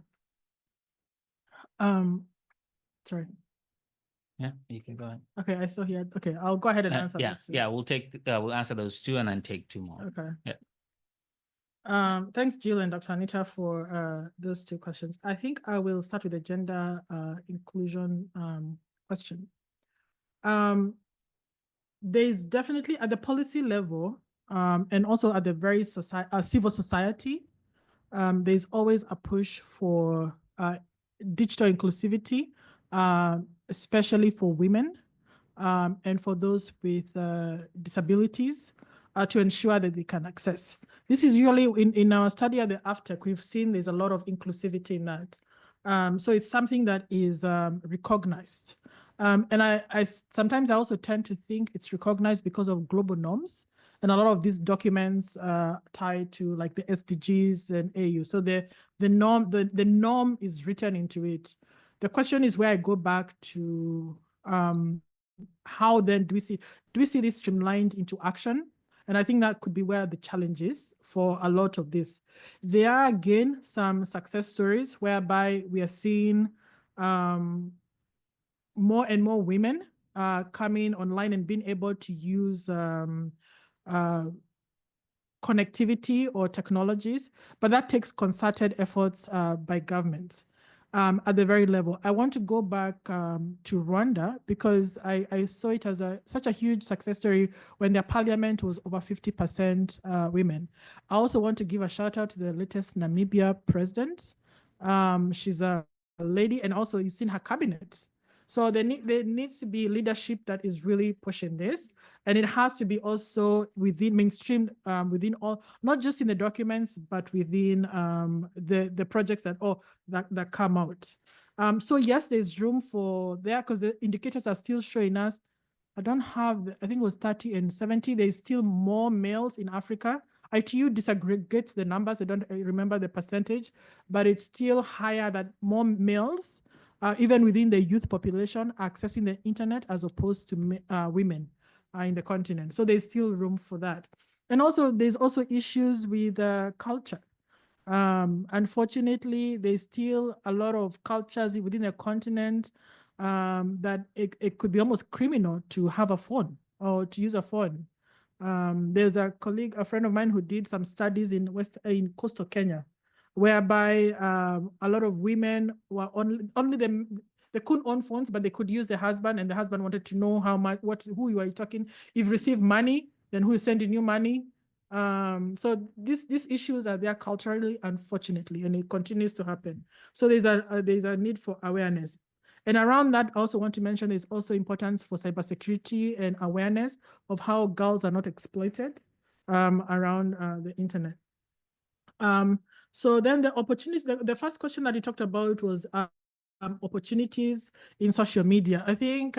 Sorry. Yeah, you can go ahead. Okay, I saw here. Okay, I'll go ahead and answer Yeah, those two. yeah, we'll answer those two and then take two more. Okay. Yeah. Thanks, Jill and Dr. Anita, for those two questions. I think I will start with the gender inclusion question. There's definitely at the policy level and also at the very civil society, there's always a push for digital inclusivity, especially for women and for those with disabilities to ensure that they can access. This is usually in our study at the AFTEC, we've seen there's a lot of inclusivity in that. So it's something that is recognized. And I sometimes I also tend to think it's recognized because of global norms. And a lot of these documents tied to like the SDGs and AU. So the norm is written into it. The question is where I go back to how then do we see this streamlined into action? And I think that could be where the challenge is for a lot of this. There are again some success stories whereby we are seeing more and more women coming online and being able to use connectivity or technologies, but that takes concerted efforts by government at the very level. I want to go back to Rwanda because I saw it as such a huge success story when their parliament was over 50% women. I also want to give a shout out to the latest Namibia president. She's a lady, and also you've seen her cabinet. So there needs to be leadership that is really pushing this. And it has to be also within mainstream, within all, not just in the documents, but within the projects that come out. So yes, there's room for there because the indicators are still showing us, I don't have, I think it was 30 and 70, there's still more males in Africa. ITU disaggregates the numbers, I don't remember the percentage, but it's still higher that more males, even within the youth population, accessing the internet as opposed to women in the continent. So there's still room for that. And also there's also issues with culture. Unfortunately, there's still a lot of cultures within the continent that it could be almost criminal to have a phone or to use a phone. There's a colleague, a friend of mine who did some studies in coastal Kenya, whereby a lot of women were only they couldn't own phones, but they could use their husband, and the husband wanted to know how much, who you are talking. If you receive money, then who is sending you money? So these issues are there culturally, unfortunately, and it continues to happen. So there's a need for awareness. And around that, I also want to mention there's also importance for cybersecurity and awareness of how girls are not exploited around the internet. So then the opportunities, the first question that you talked about was opportunities in social media. I think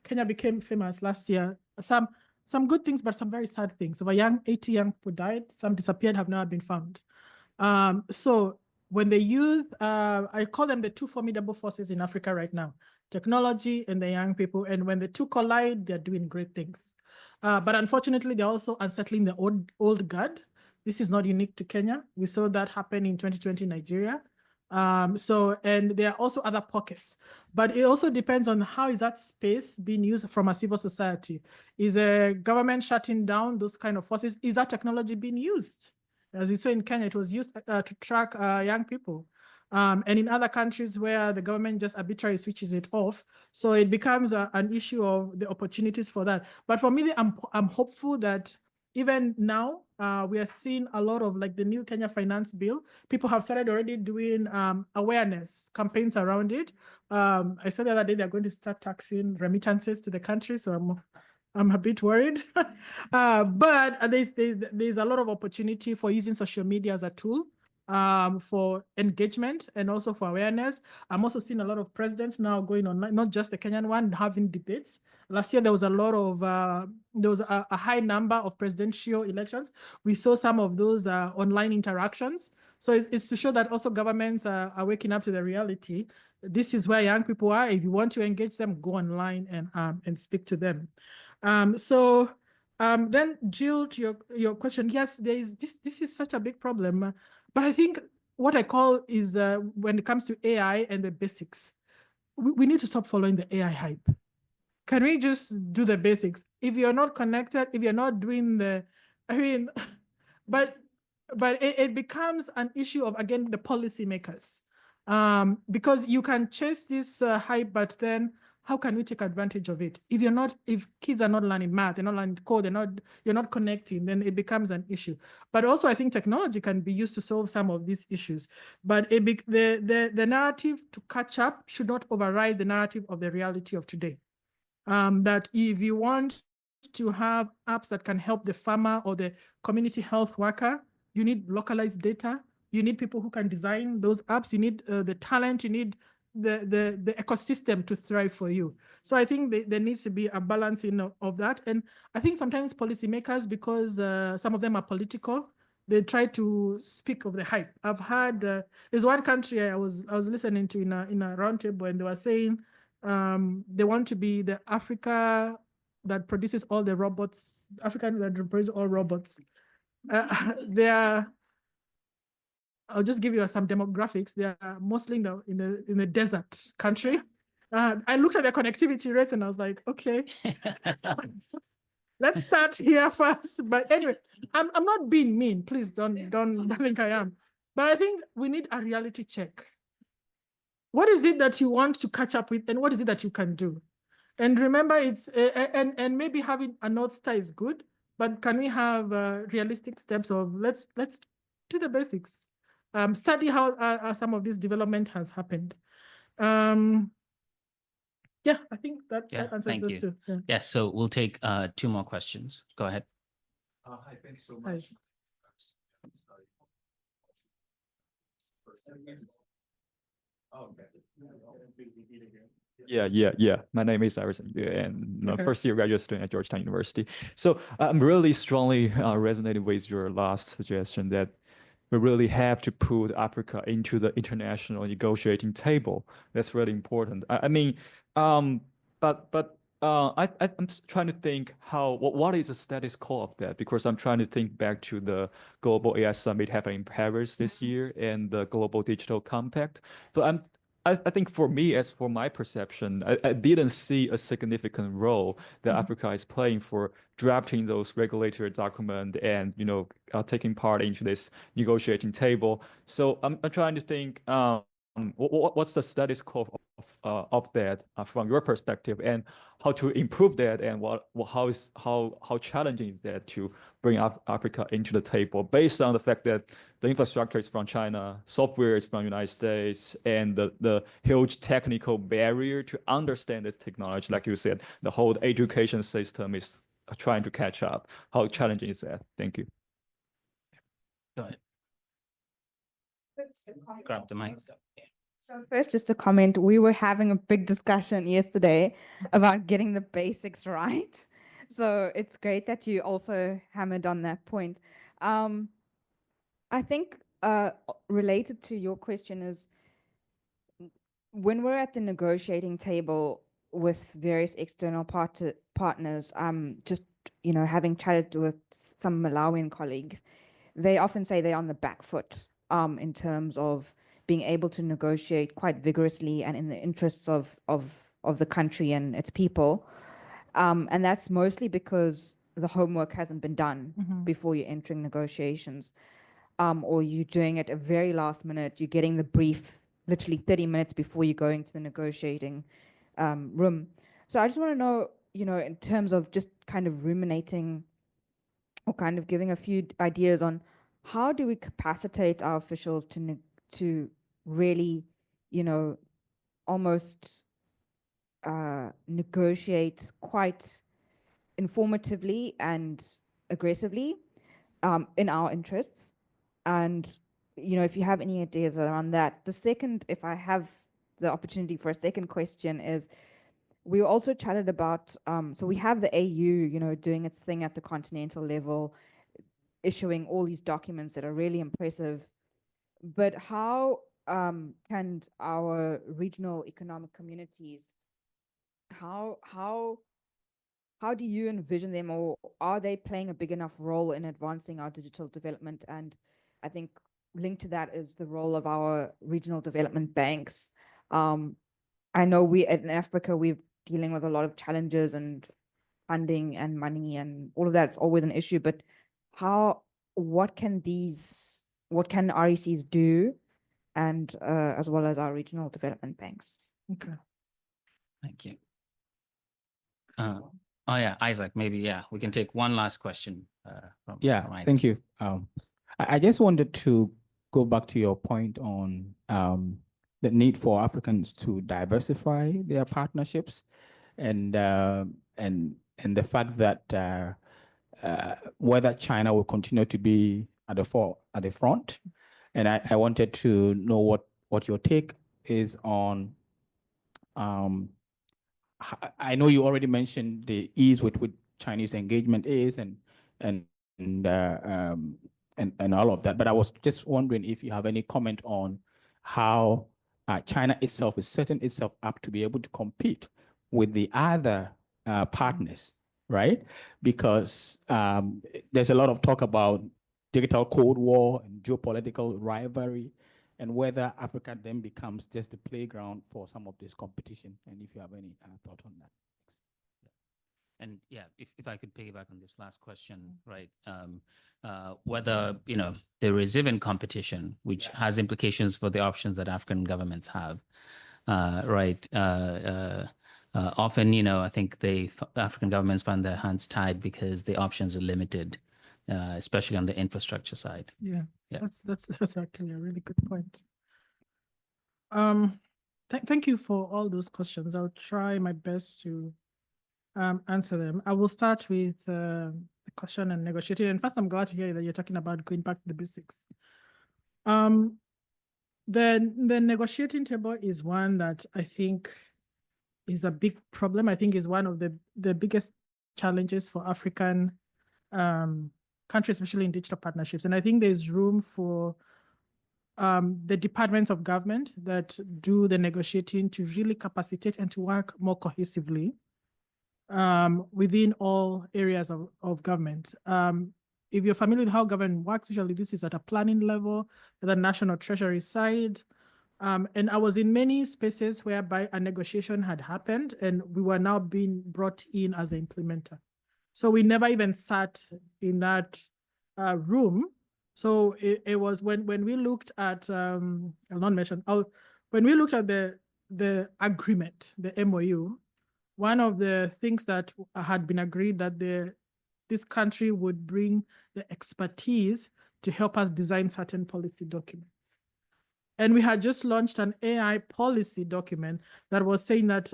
Kenya became famous last year. Some good things, but some very sad things. Over 80 young people died, some disappeared, have never been found. So when the youth, I call them the two formidable forces in Africa right now, technology and the young people. And when the two collide, they're doing great things. But unfortunately, they're also unsettling the old guard. This is not unique to Kenya. We saw that happen in 2020 Nigeria. And there are also other pockets, but it also depends on how is that space being used from a civil society. Is a government shutting down those kind of forces? Is that technology being used? As you saw in Kenya, it was used to track young people. And in other countries where the government just arbitrarily switches it off. So it becomes an issue of the opportunities for that. But for me, I'm hopeful that even now, we are seeing a lot of like the new Kenya Finance Bill. People have started already doing awareness campaigns around it. I saw the other day they're going to start taxing remittances to the country, so I'm a bit worried. But there's a lot of opportunity for using social media as a tool for engagement and also for awareness. I'm also seeing a lot of presidents now going online, not just the Kenyan one, having debates. Last year, there was a lot of, there was a high number of presidential elections. We saw some of those online interactions. So it's to show that also governments are waking up to the reality. This is where young people are. If you want to engage them, go online and speak to them. Then Jill, to your question, yes, there is this is such a big problem. But I think what I call is when it comes to AI and the basics, we need to stop following the AI hype. Can we just do the basics? If you're not connected, if you're not doing but it becomes an issue of, again, the policymakers. Because you can chase this hype, but then how can we take advantage of it? If kids are not learning math, they're not learning code, you're not connecting, then it becomes an issue. But also I think technology can be used to solve some of these issues. But the narrative to catch up should not override the narrative of the reality of today. That if you want to have apps that can help the farmer or the community health worker, you need localized data. You need people who can design those apps. You need the talent. You need the ecosystem to thrive for you. So I think there needs to be a balancing of that. And I think sometimes policymakers, because some of them are political, they try to speak of the hype. I've had there's one country I was listening to in a roundtable, and they were saying they want to be the Africa that produces all the robots, Africa that produces all robots. I'll just give you some demographics. They are mostly in the desert country. I looked at their connectivity rates and I was like, okay, let's start here first. But anyway, I'm not being mean. Please don't think I am. But I think we need a reality check. What is it that you want to catch up with, and what is it that you can do? And remember, it's and maybe having a North Star is good, but can we have realistic steps of let's do the basics, study how some of this development has happened. Yeah, I think that answers thank those you. two. Yeah. Yes, so we'll take 2 more questions. Go ahead. Hi, thank you so Hi. much. Yeah. My name is Iverson Yu, and I'm first year graduate student at Georgetown University. So I'm really strongly resonating with your last suggestion that we really have to put Africa into the international negotiating table. That's really important. I'm trying to think what is the status quo of that, because I'm trying to think back to the Global AI Summit happening in Paris this year and the Global Digital Compact. So I think for me, as for my perception, I didn't see a significant role that Africa is playing for drafting those regulatory documents and taking part into this negotiating table. So I'm trying to think what's the status quo of that from your perspective, and how to improve that, and how challenging is that to bring up Africa into the table, based on the fact that the infrastructure is from China, software is from the United States, and the huge technical barrier to understand this technology, like you said, the whole education system is trying to catch up. How challenging is that? Thank you. Go ahead. Grab the mic. So first, just a comment, we were having a big discussion yesterday about getting the basics right. So it's great that you also hammered on that point. I think related to your question is, when we're at the negotiating table with various external partners, just, having chatted with some Malawian colleagues, they often say they're on the back foot in terms of being able to negotiate quite vigorously and in the interests of the country and its people. And that's mostly because the homework hasn't been done before you're entering negotiations. Or you're doing it at very last minute, you're getting the brief literally 30 minutes before you're going to the negotiating room. So I just want to know, in terms of just kind of ruminating or kind of giving a few ideas on how do we capacitate our officials to really, almost negotiate quite informatively and aggressively in our interests, and if you have any ideas around that. The second, if I have the opportunity for a second question, is we also chatted about, so we have the AU, doing its thing at the continental level, issuing all these documents that are really impressive. But how can our regional economic communities, how do you envision them, or are they playing a big enough role in advancing our digital development? And I think linked to that is the role of our regional development banks. I know we in Africa, we're dealing with a lot of challenges and funding and money and all of that's always an issue, but what can RECs do, and as well as our regional development banks? Okay. Thank you. Oh yeah, Isaac, maybe, yeah, we can take one last question. From Isaac. Thank you. I just wanted to go back to your point on the need for Africans to diversify their partnerships, and the fact that whether China will continue to be at the front. And I wanted to know what your take is on. I know you already mentioned the ease with which Chinese engagement is, and all of that. But I was just wondering if you have any comment on how China itself is setting itself up to be able to compete with the other partners, right? Because there's a lot of talk about digital Cold War and geopolitical rivalry, and whether Africa then becomes just a playground for some of this competition. And if you have any thought on that. And yeah, if I could piggyback on this last question, right? Whether, there is even competition, which has implications for the options that African governments have, right? Often, I think African governments find their hands tied because the options are limited, especially on the infrastructure side. Yeah. Yeah. That's actually a really good point. Thank you for all those questions. I'll try my best to answer them. I will start with the question on negotiating. And first, I'm glad to hear that you're talking about going back to the basics. The negotiating table is one that I think is a big problem. I think is one of the biggest challenges for African countries, especially in digital partnerships. And I think there's room for the departments of government that do the negotiating to really capacitate and to work more cohesively within all areas of government. If you're familiar with how government works, usually this is at a planning level, at the national treasury side. And I was in many spaces whereby a negotiation had happened and we were now being brought in as an implementer. So we never even sat in that room. So it was when we looked at, I'll not mention, when we looked at the agreement, the MOU, one of the things that had been agreed that this country would bring the expertise to help us design certain policy documents. And we had just launched an AI policy document that was saying that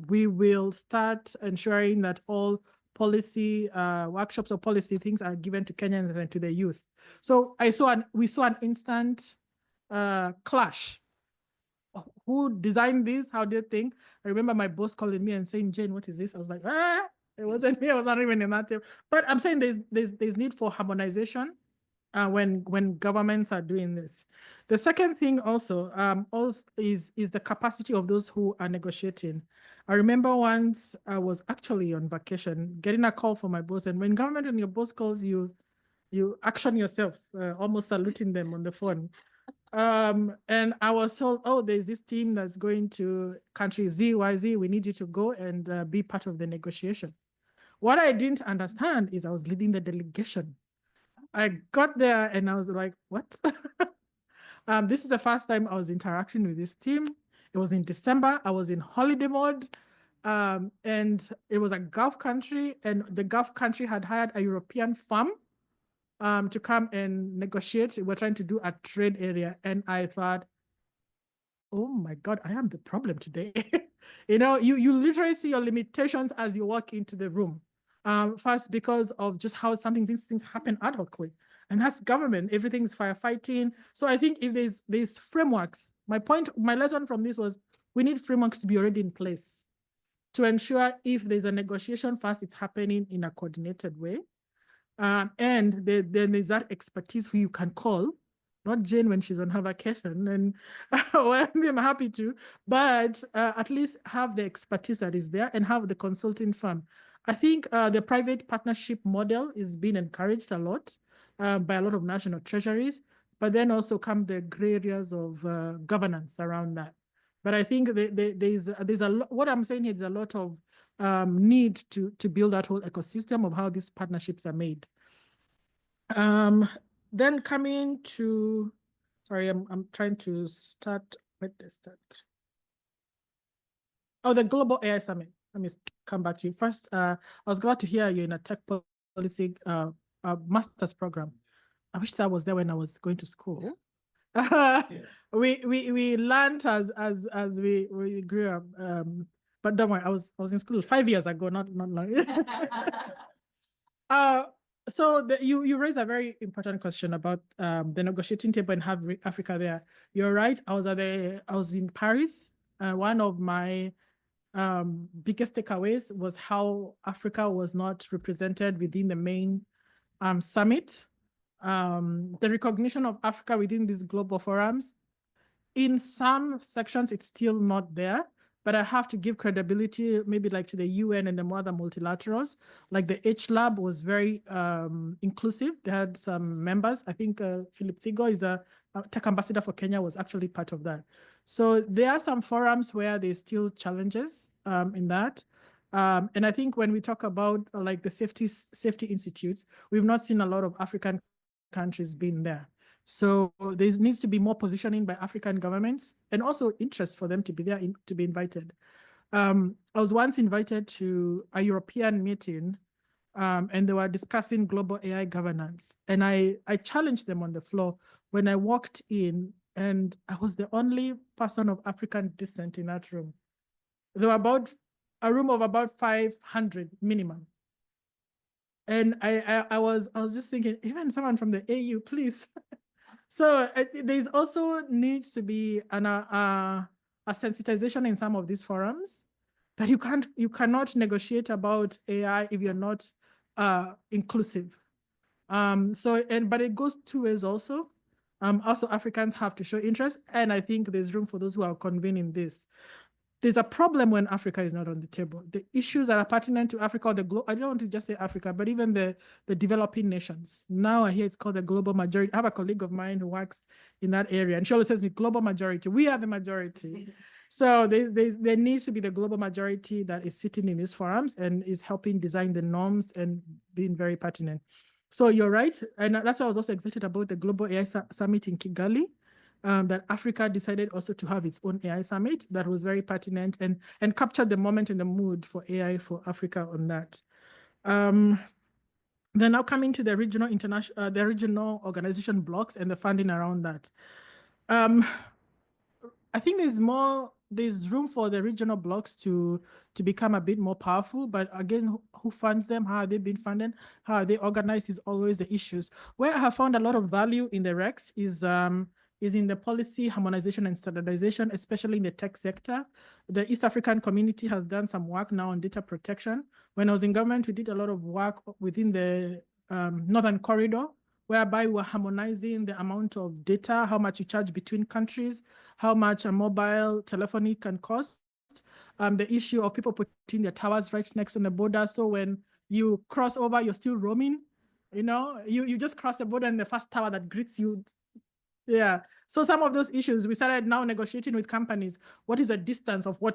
we will start ensuring that all policy workshops or policy things are given to Kenyans and to the youth. So we saw an instant clash. Who designed this? How do you think? I remember my boss calling me and saying, "Jane, what is this?" I was like, it wasn't me. I was not even in that team. But I'm saying there's need for harmonization when governments are doing this. The second thing also is the capacity of those who are negotiating. I remember once I was actually on vacation, getting a call from my boss, and when government and your boss calls you, you action yourself, almost saluting them on the phone. And I was told, oh, there's this team that's going to country ZYZ. We need you to go and be part of the negotiation. What I didn't understand is I was leading the delegation. I got there and I was like, what? This is the first time I was interacting with this team. It was in December. I was in holiday mode. And it was a Gulf country, and the Gulf country had hired a European firm to come and negotiate. We're trying to do a trade area. And I thought, oh my God, I am the problem today. You literally see your limitations as you walk into the room. First, because of just how these things happen ad hocly. and that's government. Everything's firefighting. So I think if there's frameworks, my lesson from this was we need frameworks to be already in place to ensure if there's a negotiation first, it's happening in a coordinated way. And then there's that expertise who you can call, not Jane when she's on her vacation, and well, I'm happy to, but at least have the expertise that is there and have the consulting firm. I think the private partnership model is being encouraged a lot by a lot of national treasuries, but then also come the gray areas of governance around that. But I think there's a lot, what I'm saying is a lot of need to build that whole ecosystem of how these partnerships are made. Then coming to, sorry, I'm trying to start, where did I start? Oh, the Global AI Summit. Let me come back to you. First, I was glad to hear you're in a tech policy master's program. I wish that was there when I was going to school. We learned as we grew up. But don't worry, I was in school 5 years ago, not long. So you raised a very important question about the negotiating table and have Africa there. You're right. I was in Paris. One of my biggest takeaways was how Africa was not represented within the main summit. The recognition of Africa within these global forums, in some sections, it's still not there, but I have to give credibility maybe like to the UN and the other multilaterals. Like the HLab was very inclusive. They had some members. I think Philip Thigo is a tech ambassador for Kenya, was actually part of that. So there are some forums where there's still challenges in that. And I think when we talk about like the safety institutes, we've not seen a lot of African countries being there. So there needs to be more positioning by African governments and also interest for them to be there, to be invited. I was once invited to a European meeting and they were discussing global AI governance. And I challenged them on the floor when I walked in, and I was the only person of African descent in that room. There were about a room of about 500 minimum. And I was just thinking, even someone from the AU, please. So there's also needs to be a sensitization in some of these forums that you cannot negotiate about AI if you're not inclusive. But it goes two ways also. Also Africans have to show interest, and I think there's room for those who are convening this. There's a problem when Africa is not on the table. The issues that are pertinent to Africa, or the I don't want to just say Africa, but even the developing nations. Now I hear it's called the global majority. I have a colleague of mine who works in that area, and she always says me, global majority. We are the majority. So there needs to be the global majority that is sitting in these forums and is helping design the norms and being very pertinent. So you're right. And that's why I was also excited about the Global AI Summit in Kigali. That Africa decided also to have its own AI summit that was very pertinent and captured the moment and the mood for AI for Africa on that. Then now coming to the regional organization blocks and the funding around that. I think there's room for the regional blocks to become a bit more powerful, but again, who funds them? How are they being funded? How are they organized is always the issues. Where I have found a lot of value in the REX is in the policy harmonization and standardization, especially in the tech sector. The East African community has done some work now on data protection. When I was in government, we did a lot of work within the Northern Corridor, whereby we're harmonizing the amount of data, how much you charge between countries, how much a mobile telephony can cost. The issue of people putting their towers right next on the border. So when you cross over, you're still roaming. You just cross the border and the first tower that greets you. Yeah. So some of those issues, we started now negotiating with companies. What is the distance of where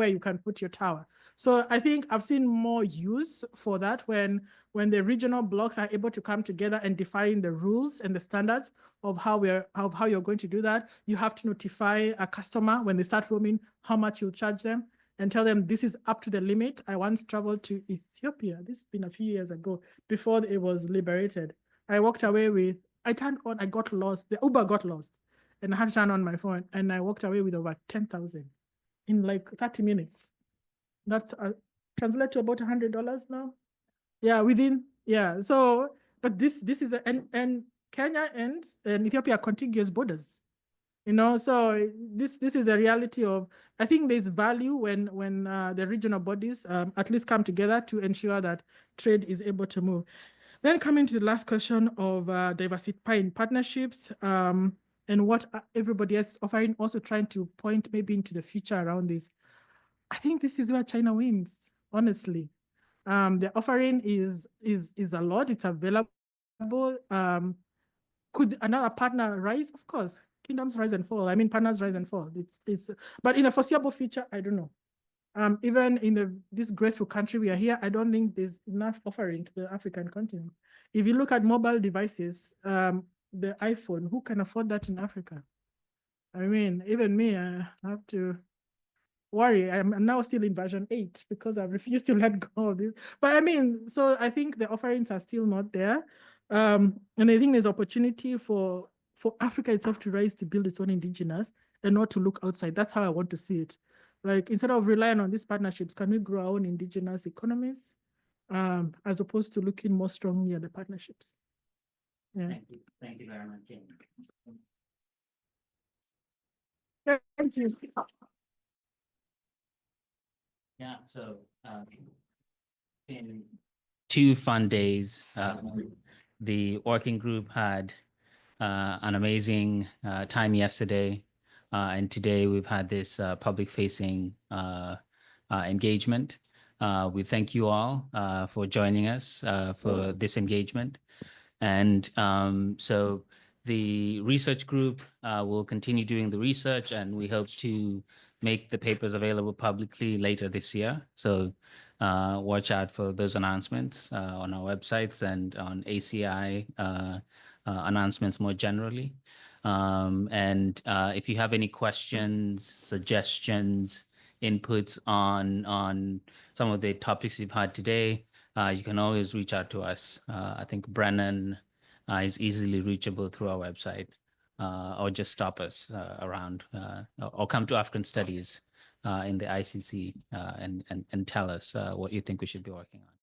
you can put your tower? So I think I've seen more use for that when the regional blocks are able to come together and define the rules and the standards of how you're going to do that. You have to notify a customer when they start roaming how much you charge them and tell them this is up to the limit. I once traveled to Ethiopia. This has been a few years ago before it was liberated. I walked away with, I turned on, I got lost. The Uber got lost and I had to turn on my phone and I walked away with over 10,000 in like 30 minutes. That's translate to about $100 now. Yeah, So But this is and Kenya and Ethiopia are contiguous borders. You know, so this is a reality of, I think there's value when the regional bodies at least come together to ensure that trade is able to move. Then coming to the last question of diversifying partnerships and what everybody else is offering, also trying to point maybe into the future around this. I think this is where China wins, honestly. The offering is a lot, it's available. Could another partner rise? Of course. Kingdoms rise and fall. I mean, partners rise and fall. It's but in the foreseeable future, I don't know. Even in this graceful country we are here, I don't think there's enough offering to the African continent. If you look at mobile devices, the iPhone, who can afford that in Africa? I mean, even me, I have to worry. I'm now still in version 8 because I've refused to let go of this. But I mean, so I think the offerings are still not there. And I think there's opportunity for Africa itself to rise to build its own indigenous and not to look outside. That's how I want to see it. Like, instead of relying on these partnerships, can we grow our own indigenous economies as opposed to looking more strongly at the partnerships? Yeah. Thank you very much. Thank you. Yeah, so in 2 fun days, the working group had an amazing time yesterday. And today we've had this public facing engagement. We thank you all for joining us for this engagement. And so the research group will continue doing the research, and we hope to make the papers available publicly later this year. So watch out for those announcements on our websites and on ACI announcements more generally. And if you have any questions, suggestions, inputs on some of the topics you've had today, you can always reach out to us. I think Brennan is easily reachable through our website, or just stop us around, or come to African Studies in the ICC and tell us what you think we should be working on.